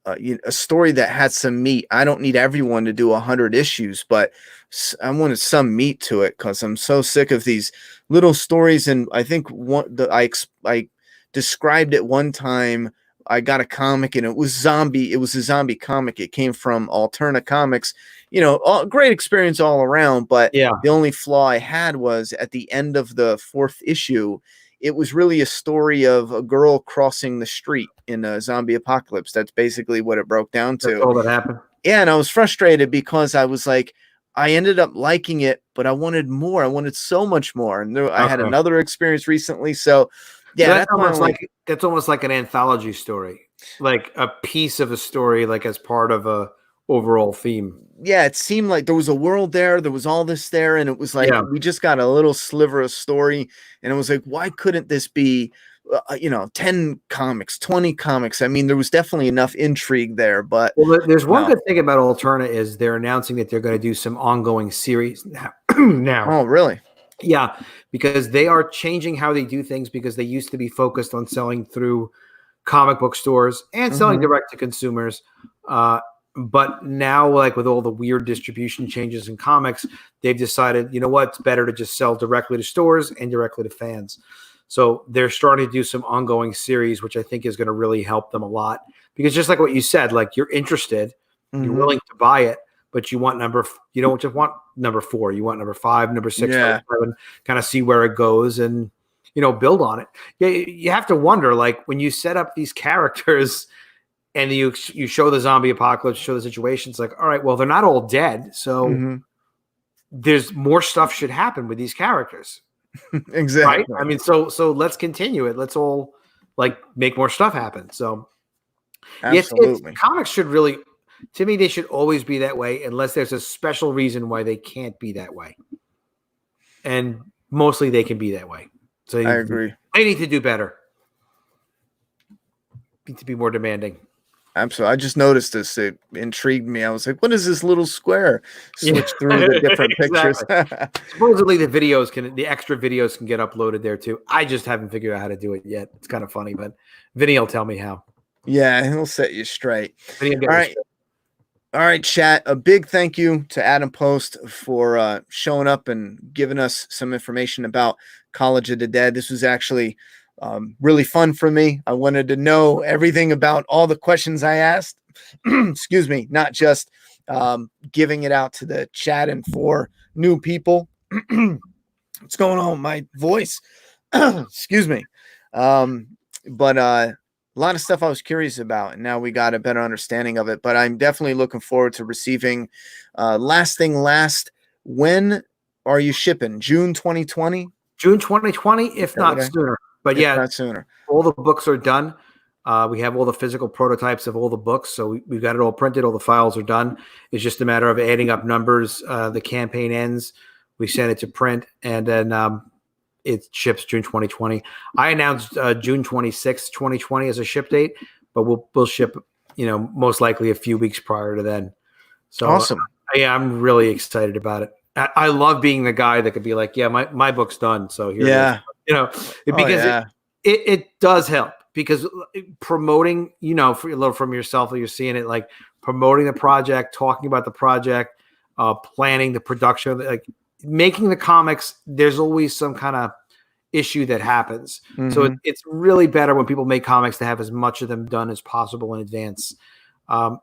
a story that had some meat. I don't need everyone to do 100 issues, but I wanted some meat to it, because I'm so sick of these little stories. And I think I described it one time. I got a comic and it was a zombie comic. It came from Alterna Comics, great experience all around. But the only flaw I had was at the end of the 4th issue, it was really a story of a girl crossing the street in a zombie apocalypse. That's basically what it broke down to. That's all that happened. Yeah. And I was frustrated because I was like, I ended up liking it, but I wanted more. I wanted so much more. And I had another experience recently. So yeah, that's almost like an anthology story, like a piece of a story, like as part of a overall theme. Yeah, it seemed like there was a world there. There was all this there, and it was like we just got a little sliver of story, and it was like, why couldn't this be, 10 comics, 20 comics? I mean, there was definitely enough intrigue there. But there's one good thing about Alterna is they're announcing that they're going to do some ongoing series now. Oh, really? Yeah, because they are changing how they do things, because they used to be focused on selling through comic book stores and selling direct to consumers. But now, like with all the weird distribution changes in comics, they've decided, you know what, it's better to just sell directly to stores and directly to fans. So they're starting to do some ongoing series, which I think is going to really help them a lot. Because just like what you said, like you're interested, you're willing to buy it, but you want you don't just want number 4, you want number 5, number 6, number 7, kind of see where it goes and, build on it. Yeah, you have to wonder, like when you set up these characters and you show the zombie apocalypse, show the situations, like, all right, well, they're not all dead. So there's more stuff should happen with these characters. Exactly. Right? I mean, so let's continue it. Let's all like make more stuff happen. So absolutely. Comics should really, to me, they should always be that way unless there's a special reason why they can't be that way. And mostly they can be that way. So I agree. They need to do better. Need to be more demanding. Absolutely. I just noticed this. It intrigued me. I was like, what is this little square? Switch through the different pictures. Supposedly the extra videos can get uploaded there too. I just haven't figured out how to do it yet. It's kind of funny, but Vinny will tell me how. Yeah, he'll set you straight. All right. All right, chat. A big thank you to Adam Post for showing up and giving us some information about College of the Dead. This was actually really fun for me. I wanted to know everything about all the questions I asked. Excuse me, not just giving it out to the chat and for new people. What's going on with my voice? Excuse me. But a lot of stuff I was curious about, and now we got a better understanding of it. But I'm definitely looking forward to receiving Last Thing Last. When are you shipping? June 2020? June 2020, if not sooner. But yeah, not sooner. All the books are done. We have all the physical prototypes of all the books. So we've got it all printed. All the files are done. It's just a matter of adding up numbers. The campaign ends. We send it to print, and then it ships June 2020. I announced June 26th, 2020 as a ship date, but we'll ship, most likely a few weeks prior to then. So awesome. I'm really excited about it. I love being the guy that could be like, yeah, my book's done. So here it is. Because it does help, because promoting, from yourself, you're seeing it, like promoting the project, talking about the project, planning the production, like making the comics, there's always some kind of issue that happens. So it's really better when people make comics to have as much of them done as possible in advance,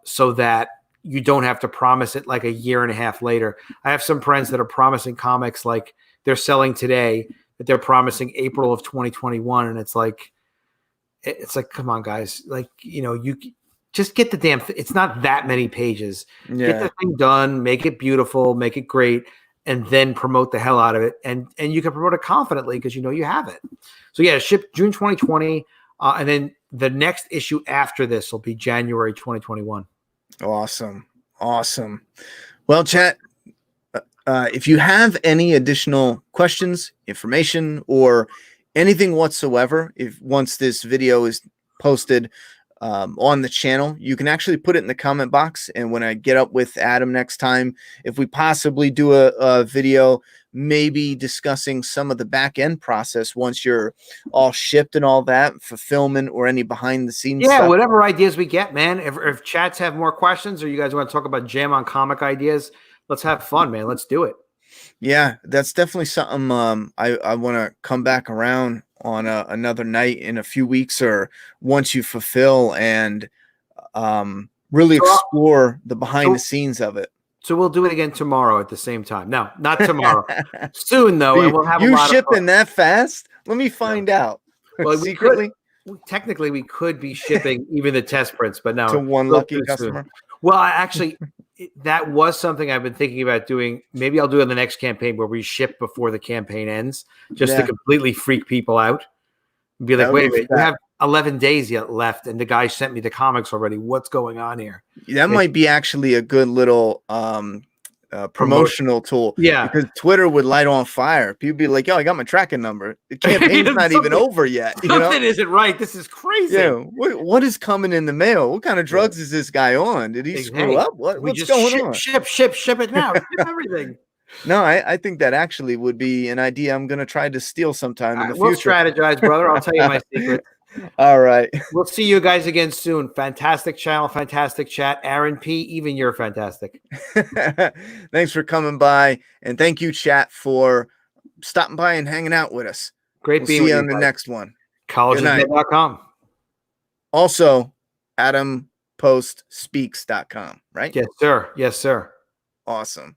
so that you don't have to promise it like a year and a half later. I have some friends that are promising comics like they're selling today, that they're promising April of 2021. And it's like, come on, guys. Like, you just get the damn it's not that many pages. Get the thing done, make it beautiful, make it great, and then promote the hell out of it. And you can promote it confidently because you have it. So yeah, ship June 2020. And then the next issue after this will be January 2021. Awesome. Well, chat, if you have any additional questions, information, or anything whatsoever, once this video is posted on the channel, you can actually put it in the comment box. And when I get up with Adam next time, if we possibly do a video, maybe discussing some of the back end process once you're all shipped and all that, fulfillment or any behind the scenes stuff. Whatever ideas we get, man. If chats have more questions or you guys want to talk about Jam on Comic ideas, let's have fun, man. Let's do it. Yeah, that's definitely something I want to come back around on another night in a few weeks, or once you fulfill and really explore the behind the scenes of it. So we'll do it again tomorrow at the same time. No, not tomorrow. Soon though, and we'll have you shipping that fast? Let me find out. Well, secretly, technically, we could be shipping even the test prints, but no, to one lucky customer. Well, actually, that was something I've been thinking about doing. Maybe I'll do it in the next campaign where we ship before the campaign ends, just to completely freak people out. Be like, wait a minute, you have 11 days yet left, and the guy sent me the comics already. What's going on here? That might be actually a good little promotional tool. Yeah, because Twitter would light on fire. People be like, "Yo, I got my tracking number. The campaign's not even over yet." Something isn't right. This is crazy. Yeah, what is coming in the mail? What kind of drugs is this guy on? Did he screw up? What's going on? Ship it now. Ship everything. No, I think that actually would be an idea I'm going to try to steal sometime in the future. We'll strategize, brother. I'll tell you my secret. All right. We'll see you guys again soon. Fantastic channel, fantastic chat. Aaron P., even you're fantastic. Thanks for coming by. And thank you, chat, for stopping by and hanging out with us. Great being with you. See you on the next one. Collegesnet.com. Also, AdamPostSpeaks.com, right? Yes, sir. Yes, sir. Awesome.